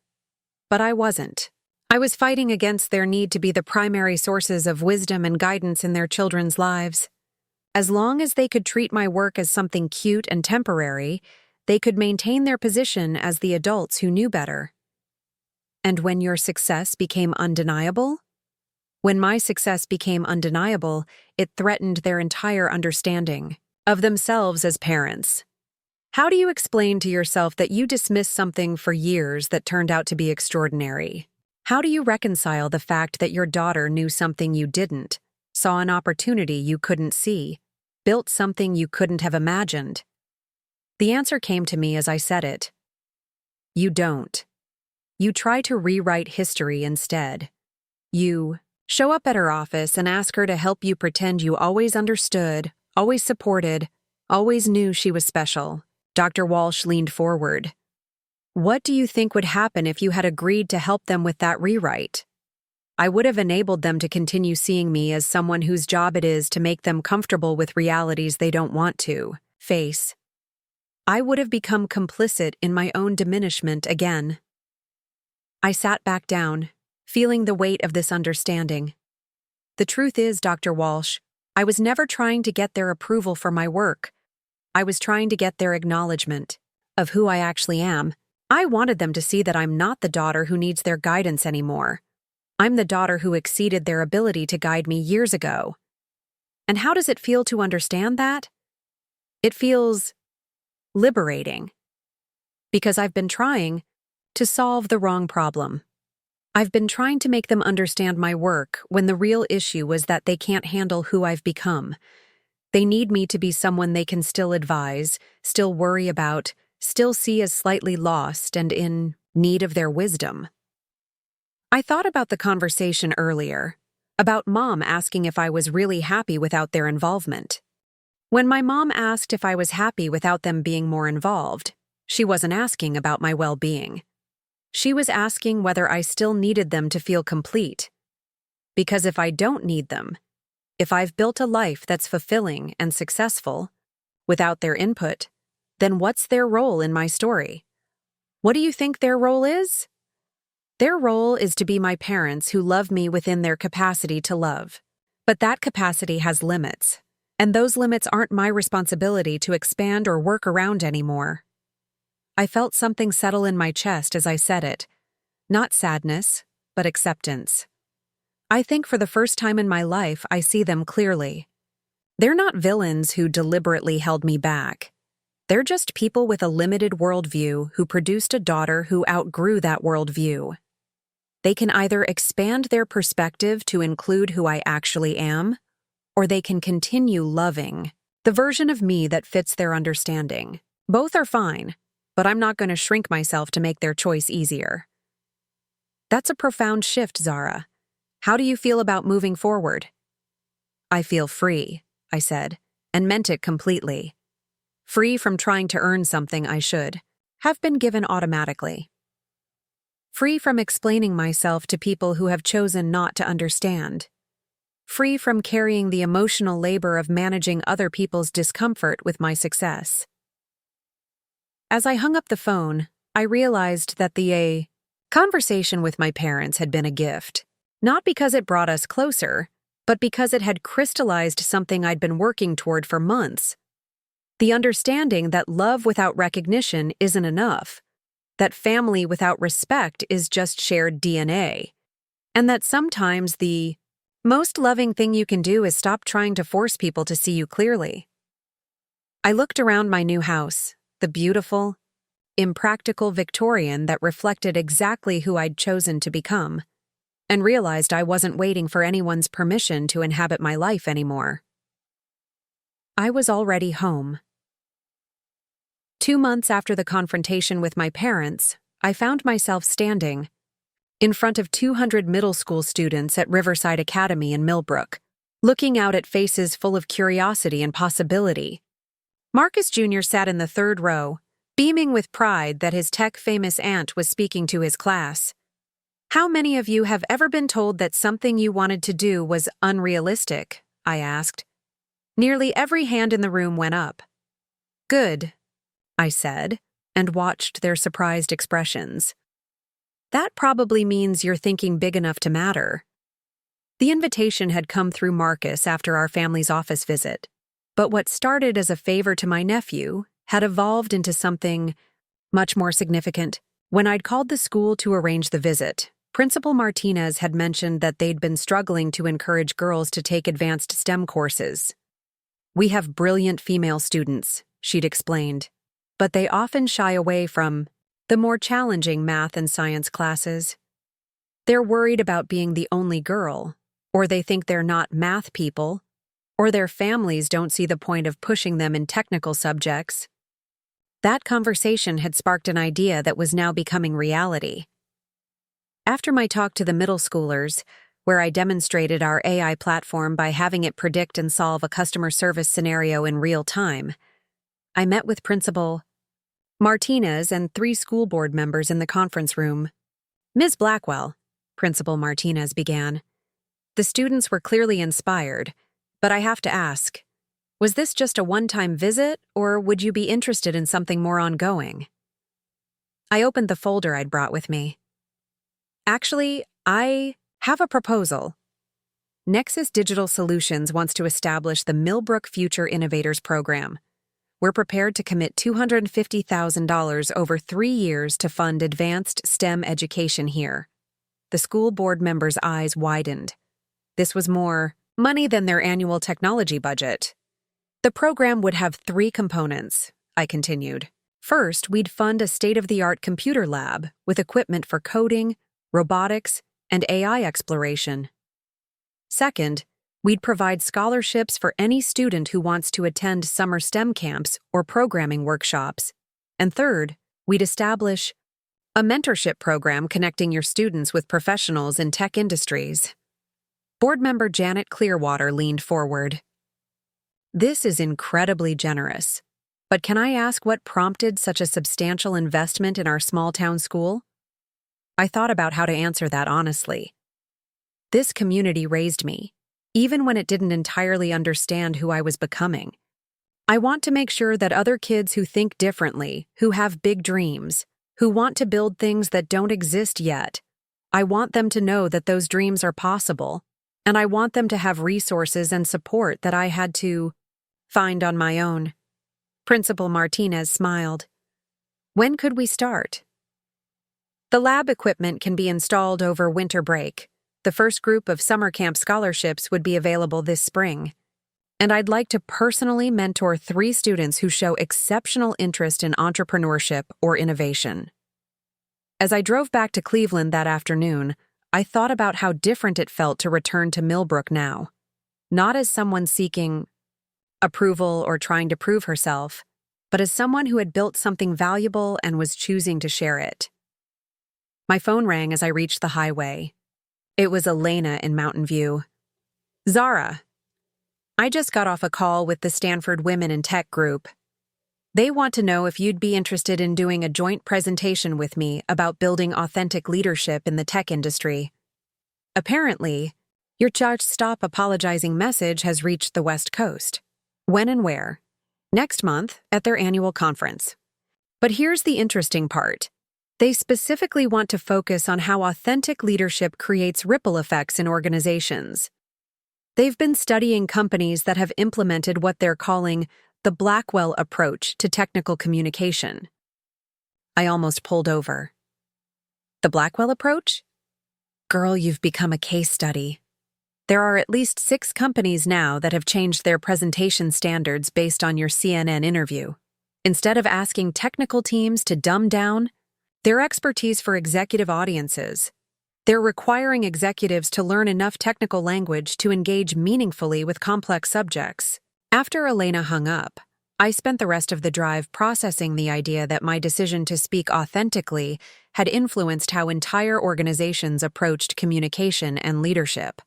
But I wasn't. I was fighting against their need to be the primary sources of wisdom and guidance in their children's lives. As long as they could treat my work as something cute and temporary, they could maintain their position as the adults who knew better. And when your success became undeniable? When my success became undeniable, it threatened their entire understanding of themselves as parents. How do you explain to yourself that you dismissed something for years that turned out to be extraordinary? How do you reconcile the fact that your daughter knew something you didn't, saw an opportunity you couldn't see, built something you couldn't have imagined? The answer came to me as I said it. You don't. You try to rewrite history instead. You show up at her office and ask her to help you pretend you always understood, always supported, always knew she was special. Dr. Walsh leaned forward. What do you think would happen if you had agreed to help them with that rewrite? I would have enabled them to continue seeing me as someone whose job it is to make them comfortable with realities they don't want to face. I would have become complicit in my own diminishment again. I sat back down, feeling the weight of this understanding. The truth is, Dr. Walsh, I was never trying to get their approval for my work. I was trying to get their acknowledgement of who I actually am. I wanted them to see that I'm not the daughter who needs their guidance anymore. I'm the daughter who exceeded their ability to guide me years ago. And how does it feel to understand that? It feels liberating. Because I've been trying to solve the wrong problem. I've been trying to make them understand my work when the real issue was that they can't handle who I've become. They need me to be someone they can still advise, still worry about, still see as slightly lost and in need of their wisdom. I thought about the conversation earlier, about Mom asking if I was really happy without their involvement. When my mom asked if I was happy without them being more involved, she wasn't asking about my well-being. She was asking whether I still needed them to feel complete. Because if I don't need them, if I've built a life that's fulfilling and successful, without their input, then what's their role in my story? What do you think their role is? Their role is to be my parents who love me within their capacity to love. But that capacity has limits, and those limits aren't my responsibility to expand or work around anymore. I felt something settle in my chest as I said it. Not sadness, but acceptance. I think for the first time in my life, I see them clearly. They're not villains who deliberately held me back. They're just people with a limited worldview who produced a daughter who outgrew that worldview. They can either expand their perspective to include who I actually am, or they can continue loving the version of me that fits their understanding. Both are fine, but I'm not going to shrink myself to make their choice easier. That's a profound shift, Zara. How do you feel about moving forward? I feel free, I said, and meant it completely. Free from trying to earn something I should have been given automatically. Free from explaining myself to people who have chosen not to understand. Free from carrying the emotional labor of managing other people's discomfort with my success. As I hung up the phone, I realized that the conversation with my parents had been a gift, not because it brought us closer, but because it had crystallized something I'd been working toward for months. The understanding that love without recognition isn't enough, that family without respect is just shared DNA, and that sometimes the Most loving thing you can do is stop trying to force people to see you clearly. I looked around my new house, the beautiful, impractical Victorian that reflected exactly who I'd chosen to become, and realized I wasn't waiting for anyone's permission to inhabit my life anymore. I was already home. 2 months after the confrontation with my parents, I found myself standing in front of 200 middle school students at Riverside Academy in Millbrook, looking out at faces full of curiosity and possibility. Marcus Jr. sat in the third row, beaming with pride that his tech-famous aunt was speaking to his class. How many of you have ever been told that something you wanted to do was unrealistic? I asked. Nearly every hand in the room went up. Good, I said, and watched their surprised expressions. That probably means you're thinking big enough to matter. The invitation had come through Marcus after our family's office visit, but what started as a favor to my nephew had evolved into something much more significant. When I'd called the school to arrange the visit, Principal Martinez had mentioned that they'd been struggling to encourage girls to take advanced STEM courses. We have brilliant female students, she'd explained, but they often shy away from the more challenging math and science classes. They're worried about being the only girl, or they think they're not math people, or their families don't see the point of pushing them in technical subjects. That conversation had sparked an idea that was now becoming reality. After my talk to the middle schoolers, where I demonstrated our AI platform by having it predict and solve a customer service scenario in real time, I met with Principal Martinez and 3 school board members in the conference room. Ms. Blackwell, Principal Martinez began. The students were clearly inspired, but I have to ask, was this just a one-time visit, or would you be interested in something more ongoing? I opened the folder I'd brought with me. Actually, I have a proposal. Nexus Digital Solutions wants to establish the Millbrook Future Innovators program. We're prepared to commit $250,000 over 3 years to fund advanced STEM education here. The school board members' eyes widened. This was more money than their annual technology budget. The program would have 3 components, I continued. First, we'd fund a state-of-the-art computer lab with equipment for coding, robotics, and AI exploration. Second, we'd provide scholarships for any student who wants to attend summer STEM camps or programming workshops. And third, we'd establish a mentorship program connecting your students with professionals in tech industries. Board member Janet Clearwater leaned forward. This is incredibly generous, but can I ask what prompted such a substantial investment in our small-town school? I thought about how to answer that honestly. This community raised me, even when it didn't entirely understand who I was becoming. I want to make sure that other kids who think differently, who have big dreams, who want to build things that don't exist yet, I want them to know that those dreams are possible, and I want them to have resources and support that I had to find on my own. Principal Martinez smiled. When could we start? The lab equipment can be installed over winter break. The first group of summer camp scholarships would be available this spring. And I'd like to personally mentor 3 students who show exceptional interest in entrepreneurship or innovation. As I drove back to Cleveland that afternoon, I thought about how different it felt to return to Millbrook now. Not as someone seeking approval or trying to prove herself, but as someone who had built something valuable and was choosing to share it. My phone rang as I reached the highway. It was Elena in Mountain View. Zara, I just got off a call with the Stanford Women in Tech group. They want to know if you'd be interested in doing a joint presentation with me about building authentic leadership in the tech industry. Apparently, your just stop apologizing message has reached the West Coast. When and where? Next month at their annual conference. But here's the interesting part. They specifically want to focus on how authentic leadership creates ripple effects in organizations. They've been studying companies that have implemented what they're calling the Blackwell approach to technical communication. I almost pulled over. The Blackwell approach? Girl, you've become a case study. There are at least 6 companies now that have changed their presentation standards based on your CNN interview. Instead of asking technical teams to dumb down their expertise for executive audiences, they're requiring executives to learn enough technical language to engage meaningfully with complex subjects. After Elena hung up, I spent the rest of the drive processing the idea that my decision to speak authentically had influenced how entire organizations approached communication and leadership.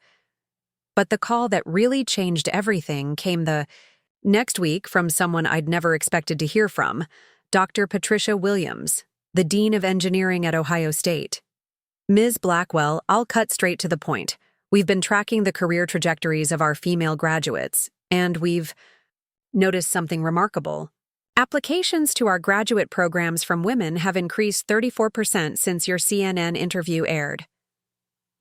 But the call that really changed everything came the next week from someone I'd never expected to hear from, Dr. Patricia Williams, the Dean of Engineering at Ohio State. Ms. Blackwell, I'll cut straight to the point. We've been tracking the career trajectories of our female graduates, and we've noticed something remarkable. Applications to our graduate programs from women have increased 34% since your CNN interview aired.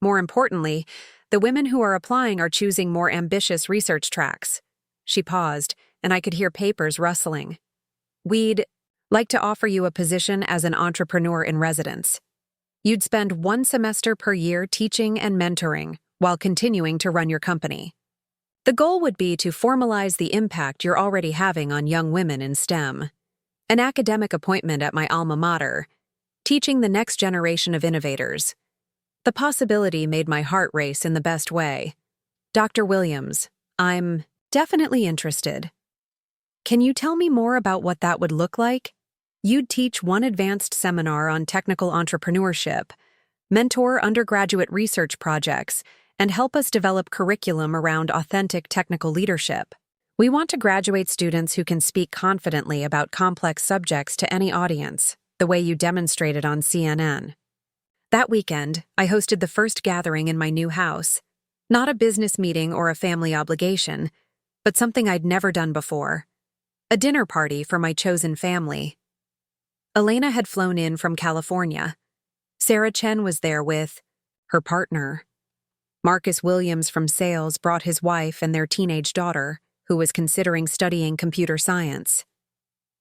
More importantly, the women who are applying are choosing more ambitious research tracks. She paused, and I could hear papers rustling. We'd like to offer you a position as an entrepreneur in residence. You'd spend 1 semester per year teaching and mentoring while continuing to run your company. The goal would be to formalize the impact you're already having on young women in STEM. An academic appointment at my alma mater, teaching the next generation of innovators. The possibility made my heart race in the best way. Dr. Williams, I'm definitely interested. Can you tell me more about what that would look like? You'd teach 1 advanced seminar on technical entrepreneurship, mentor undergraduate research projects, and help us develop curriculum around authentic technical leadership. We want to graduate students who can speak confidently about complex subjects to any audience, the way you demonstrated on CNN. That weekend, I hosted the first gathering in my new house. Not a business meeting or a family obligation, but something I'd never done before. A dinner party for my chosen family. Elena had flown in from California. Sarah Chen was there with her partner. Marcus Williams from sales brought his wife and their teenage daughter, who was considering studying computer science.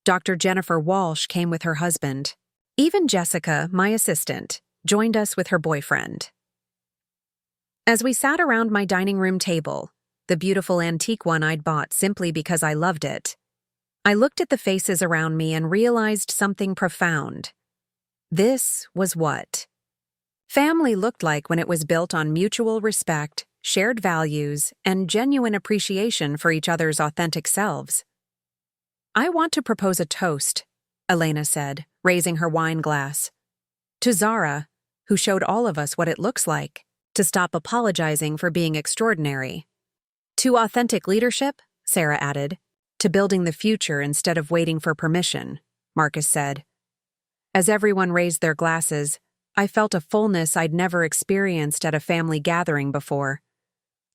Dr. Jennifer Walsh came with her husband. Even Jessica, my assistant, joined us with her boyfriend. As we sat around my dining room table, the beautiful antique one I'd bought simply because I loved it, I looked at the faces around me and realized something profound. This was what family looked like when it was built on mutual respect, shared values, and genuine appreciation for each other's authentic selves. I want to propose a toast, Elena said, raising her wine glass. To Zara, who showed all of us what it looks like to stop apologizing for being extraordinary. To authentic leadership, Sarah added. To building the future instead of waiting for permission, Marcus said. As everyone raised their glasses, I felt a fullness I'd never experienced at a family gathering before.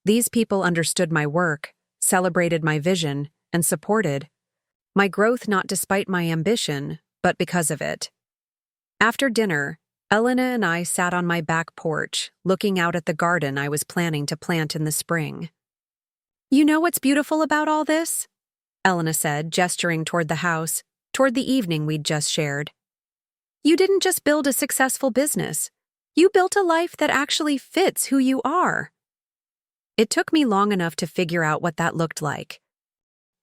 These people understood my work, celebrated my vision, and supported my growth not despite my ambition, but because of it. After dinner, Elena and I sat on my back porch, looking out at the garden I was planning to plant in the spring. You know what's beautiful about all this? Elena said, gesturing toward the house, toward the evening we'd just shared. You didn't just build a successful business. You built a life that actually fits who you are. It took me long enough to figure out what that looked like.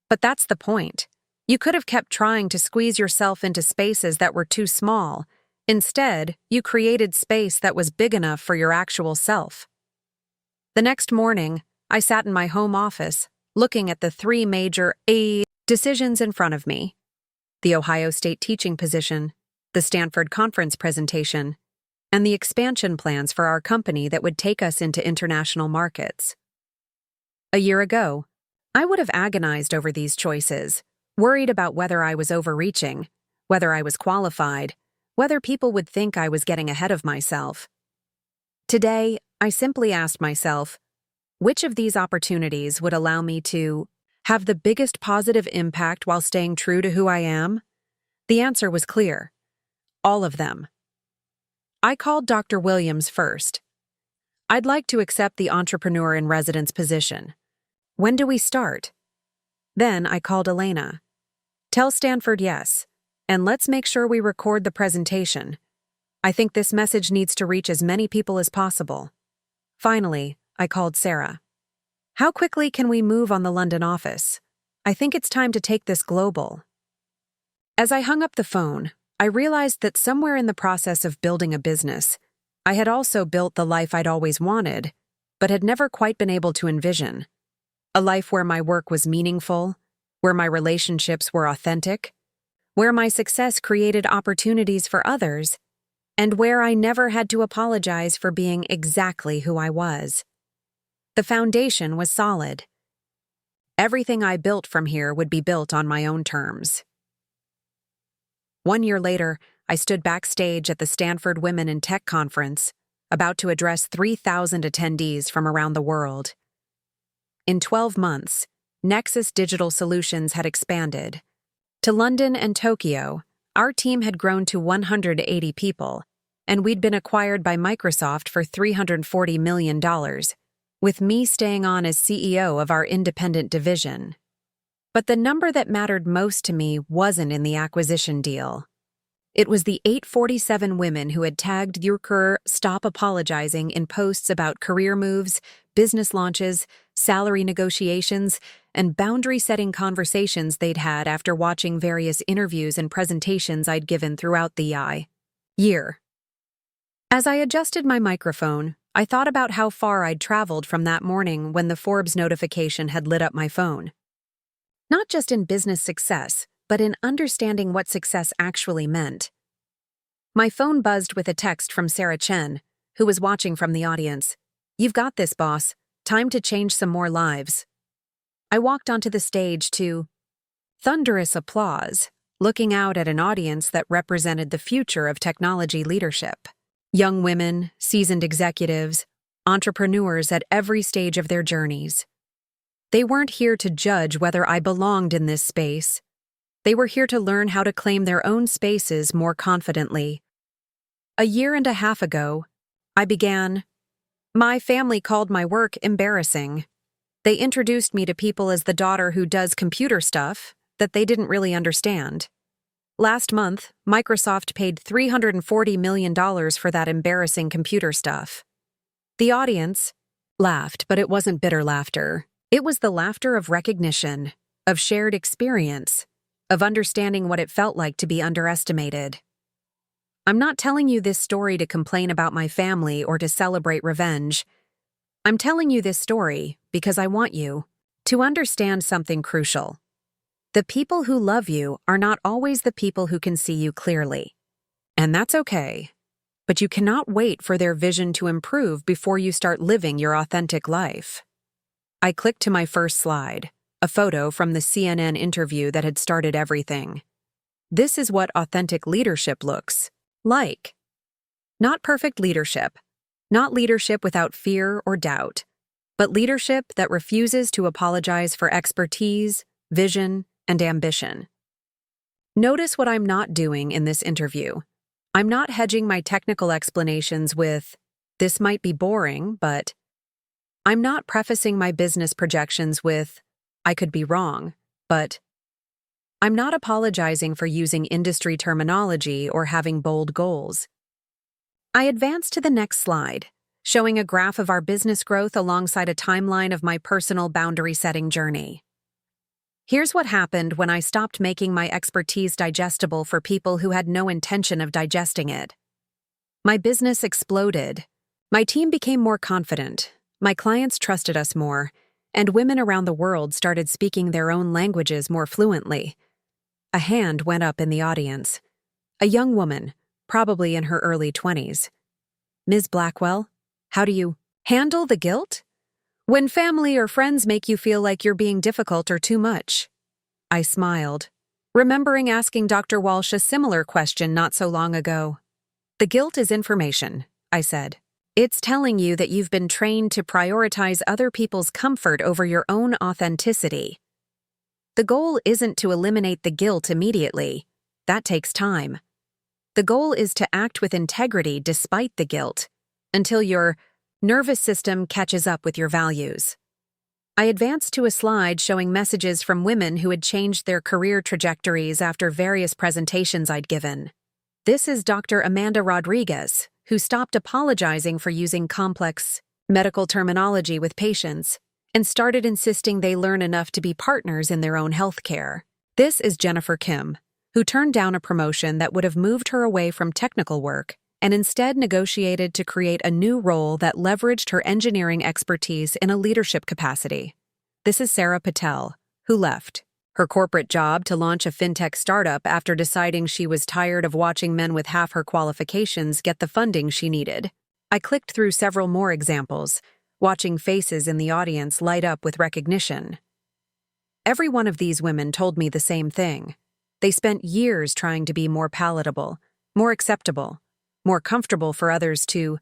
But that's the point. You could have kept trying to squeeze yourself into spaces that were too small. Instead, you created space that was big enough for your actual self. The next morning, I sat in my home office, looking at the 3 major decisions in front of me. The Ohio State teaching position, the Stanford conference presentation, and the expansion plans for our company that would take us into international markets. A year ago, I would have agonized over these choices, worried about whether I was overreaching, whether I was qualified, whether people would think I was getting ahead of myself. Today, I simply asked myself, which of these opportunities would allow me to have the biggest positive impact while staying true to who I am? The answer was clear. All of them. I called Dr. Williams first. I'd like to accept the entrepreneur in residence position. When do we start? Then I called Elena. Tell Stanford yes, and let's make sure we record the presentation. I think this message needs to reach as many people as possible. Finally, I called Sarah. How quickly can we move on the London office? I think it's time to take this global. As I hung up the phone, I realized that somewhere in the process of building a business, I had also built the life I'd always wanted, but had never quite been able to envision. A life where my work was meaningful, where my relationships were authentic, where my success created opportunities for others, and where I never had to apologize for being exactly who I was. The foundation was solid. Everything I built from here would be built on my own terms. 1 year later, I stood backstage at the Stanford Women in Tech Conference, about to address 3,000 attendees from around the world. In 12 months, Nexus Digital Solutions had expanded. To London and Tokyo, our team had grown to 180 people, and we'd been acquired by Microsoft for $340 million, with me staying on as CEO of our independent division. But the number that mattered most to me wasn't in the acquisition deal. It was the 847 women who had tagged Yuker Stop Apologizing in posts about career moves, business launches, salary negotiations, and boundary-setting conversations they'd had after watching various interviews and presentations I'd given throughout the year. As I adjusted my microphone, I thought about how far I'd traveled from that morning when the Forbes notification had lit up my phone. Not just in business success, but in understanding what success actually meant. My phone buzzed with a text from Sarah Chen, who was watching from the audience. "You've got this, boss. Time to change some more lives." I walked onto the stage to thunderous applause, looking out at an audience that represented the future of technology leadership. Young women, seasoned executives, entrepreneurs at every stage of their journeys. They weren't here to judge whether I belonged in this space. They were here to learn how to claim their own spaces more confidently. A year and a half ago, I began. My family called my work embarrassing. They introduced me to people as the daughter who does computer stuff that they didn't really understand. Last month, Microsoft paid $340 million for that embarrassing computer stuff. The audience laughed, but it wasn't bitter laughter. It was the laughter of recognition, of shared experience, of understanding what it felt like to be underestimated. I'm not telling you this story to complain about my family or to celebrate revenge. I'm telling you this story because I want you to understand something crucial. The people who love you are not always the people who can see you clearly. And that's okay. But you cannot wait for their vision to improve before you start living your authentic life. I clicked to my first slide, a photo from the CNN interview that had started everything. This is what authentic leadership looks like. Not perfect leadership, not leadership without fear or doubt, but leadership that refuses to apologize for expertise, vision, and ambition. Notice what I'm not doing in this interview. I'm not hedging my technical explanations with, "This might be boring, but..." I'm not prefacing my business projections with, "I could be wrong, but..." I'm not apologizing for using industry terminology or having bold goals. I advanced to the next slide, showing a graph of our business growth alongside a timeline of my personal boundary-setting journey. Here's what happened when I stopped making my expertise digestible for people who had no intention of digesting it. My business exploded. My team became more confident. My clients trusted us more, and women around the world started speaking their own languages more fluently. A hand went up in the audience. A young woman, probably in her early 20s. "Ms. Blackwell, how do you handle the guilt? When family or friends make you feel like you're being difficult or too much." I smiled, remembering asking Dr. Walsh a similar question not so long ago. "The guilt is information," I said. "It's telling you that you've been trained to prioritize other people's comfort over your own authenticity. The goal isn't to eliminate the guilt immediately. That takes time. The goal is to act with integrity despite the guilt, until your nervous system catches up with your values." I advanced to a slide showing messages from women who had changed their career trajectories after various presentations I'd given. This is Dr. Amanda Rodriguez, who stopped apologizing for using complex medical terminology with patients and started insisting they learn enough to be partners in their own healthcare. This is Jennifer Kim, who turned down a promotion that would have moved her away from technical work and instead negotiated to create a new role that leveraged her engineering expertise in a leadership capacity. This is Sarah Patel, who left her corporate job to launch a fintech startup after deciding she was tired of watching men with half her qualifications get the funding she needed. I clicked through several more examples, watching faces in the audience light up with recognition. Every one of these women told me the same thing. They spent years trying to be more palatable, more acceptable, more comfortable for others to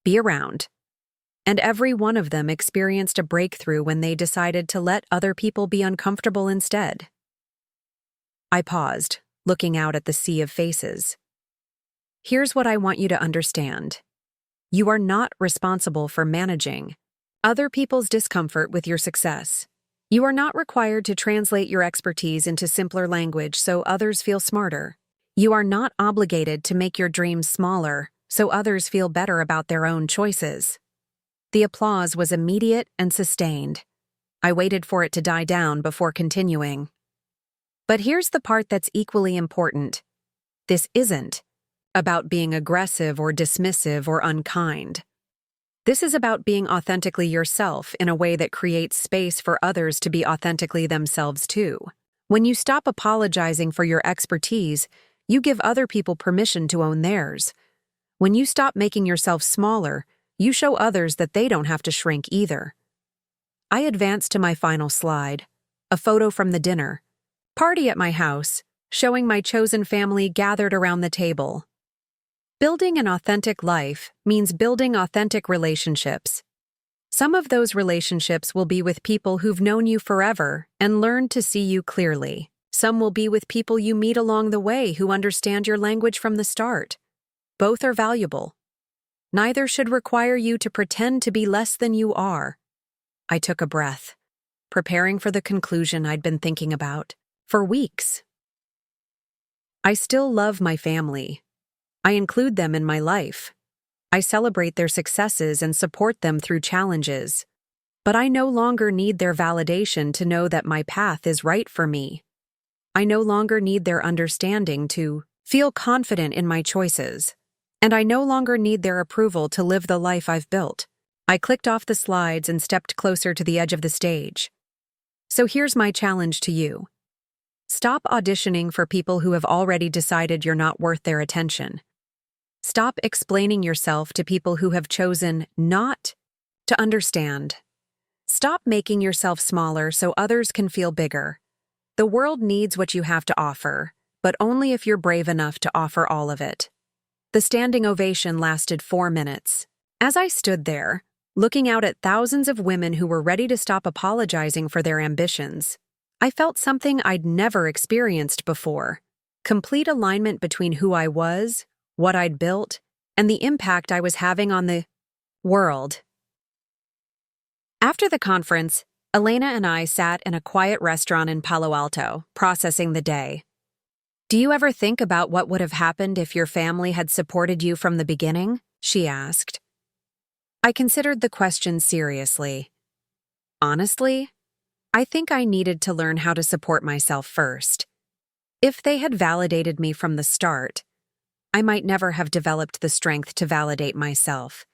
be around. And every one of them experienced a breakthrough when they decided to let other people be uncomfortable instead. I paused, looking out at the sea of faces. Here's what I want you to understand. You are not responsible for managing other people's discomfort with your success. You are not required to translate your expertise into simpler language so others feel smarter. You are not obligated to make your dreams smaller so others feel better about their own choices. The applause was immediate and sustained. I waited for it to die down before continuing. But here's the part that's equally important. This isn't about being aggressive or dismissive or unkind. This is about being authentically yourself in a way that creates space for others to be authentically themselves too. When you stop apologizing for your expertise, you give other people permission to own theirs. When you stop making yourself smaller, you show others that they don't have to shrink either. I advanced to my final slide, a photo from the dinner party at my house, showing my chosen family gathered around the table. Building an authentic life means building authentic relationships. Some of those relationships will be with people who've known you forever and learned to see you clearly. Some will be with people you meet along the way who understand your language from the start. Both are valuable. Neither should require you to pretend to be less than you are. I took a breath, preparing for the conclusion I'd been thinking about for weeks. I still love my family. I include them in my life. I celebrate their successes and support them through challenges. But I no longer need their validation to know that my path is right for me. I no longer need their understanding to feel confident in my choices. And I no longer need their approval to live the life I've built. I clicked off the slides and stepped closer to the edge of the stage. So here's my challenge to you. Stop auditioning for people who have already decided you're not worth their attention. Stop explaining yourself to people who have chosen not to understand. Stop making yourself smaller so others can feel bigger. The world needs what you have to offer, but only if you're brave enough to offer all of it. The standing ovation lasted 4 minutes. As I stood there, looking out at thousands of women who were ready to stop apologizing for their ambitions, I felt something I'd never experienced before. Complete alignment between who I was, what I'd built, and the impact I was having on the world. After the conference, Elena and I sat in a quiet restaurant in Palo Alto, processing the day. Do you ever think about what would have happened if your family had supported you from the beginning? She asked. I considered the question seriously. Honestly, I think I needed to learn how to support myself first. If they had validated me from the start, I might never have developed the strength to validate myself.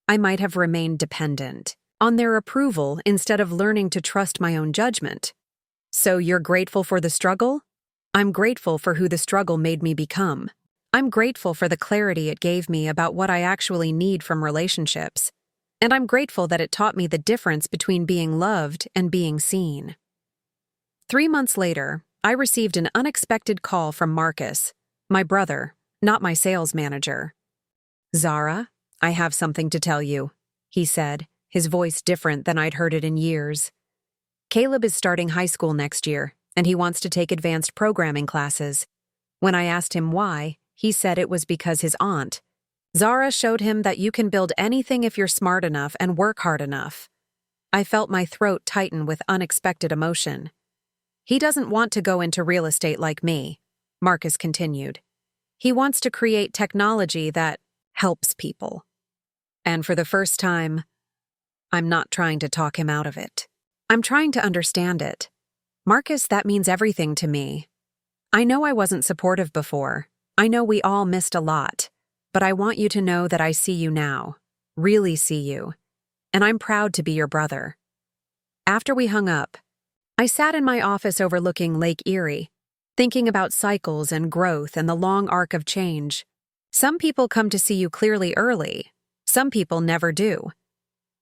I might have remained dependent on their approval instead of learning to trust my own judgment. So you're grateful for the struggle? I'm grateful for who the struggle made me become. I'm grateful for the clarity it gave me about what I actually need from relationships. And I'm grateful that it taught me the difference between being loved and being seen. 3 months later, I received an unexpected call from Marcus, my brother, not my sales manager. Zara, I have something to tell you, he said, his voice different than I'd heard it in years. Caleb is starting high school next year, and he wants to take advanced programming classes. When I asked him why, he said it was because his aunt, Zara, showed him that you can build anything if you're smart enough and work hard enough. I felt my throat tighten with unexpected emotion. He doesn't want to go into real estate like me, Marcus continued. He wants to create technology that helps people. And for the first time, I'm not trying to talk him out of it. I'm trying to understand it. Marcus, that means everything to me. I know I wasn't supportive before. I know we all missed a lot. But I want you to know that I see you now. Really see you. And I'm proud to be your brother. After we hung up, I sat in my office overlooking Lake Erie, thinking about cycles and growth and the long arc of change. Some people come to see you clearly early. Some people never do.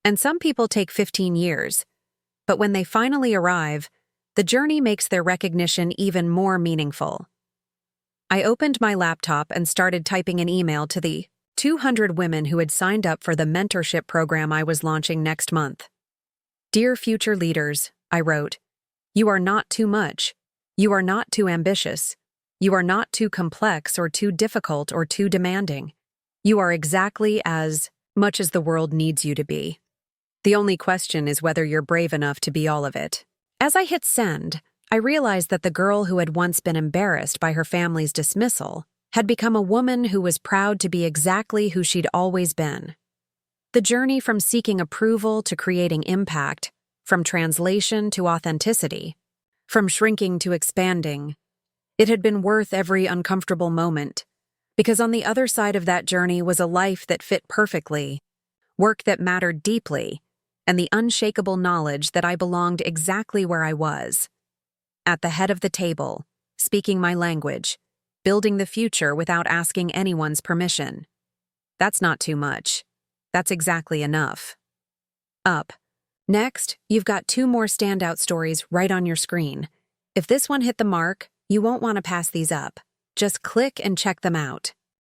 And some people take 15 years. But when they finally arrive, the journey makes their recognition even more meaningful. I opened my laptop and started typing an email to the 200 women who had signed up for the mentorship program I was launching next month. Dear future leaders, I wrote, you are not too much. You are not too ambitious. You are not too complex or too difficult or too demanding. You are exactly as much as the world needs you to be. The only question is whether you're brave enough to be all of it. As I hit send, I realized that the girl who had once been embarrassed by her family's dismissal had become a woman who was proud to be exactly who she'd always been. The journey from seeking approval to creating impact, from translation to authenticity, from shrinking to expanding, it had been worth every uncomfortable moment, because on the other side of that journey was a life that fit perfectly, work that mattered deeply, and the unshakable knowledge that I belonged exactly where I was. At the head of the table, speaking my language, building the future without asking anyone's permission. That's not too much. That's exactly enough. Up. Next, you've got 2 more standout stories right on your screen. If this one hit the mark, you won't want to pass these up. Just click and check them out.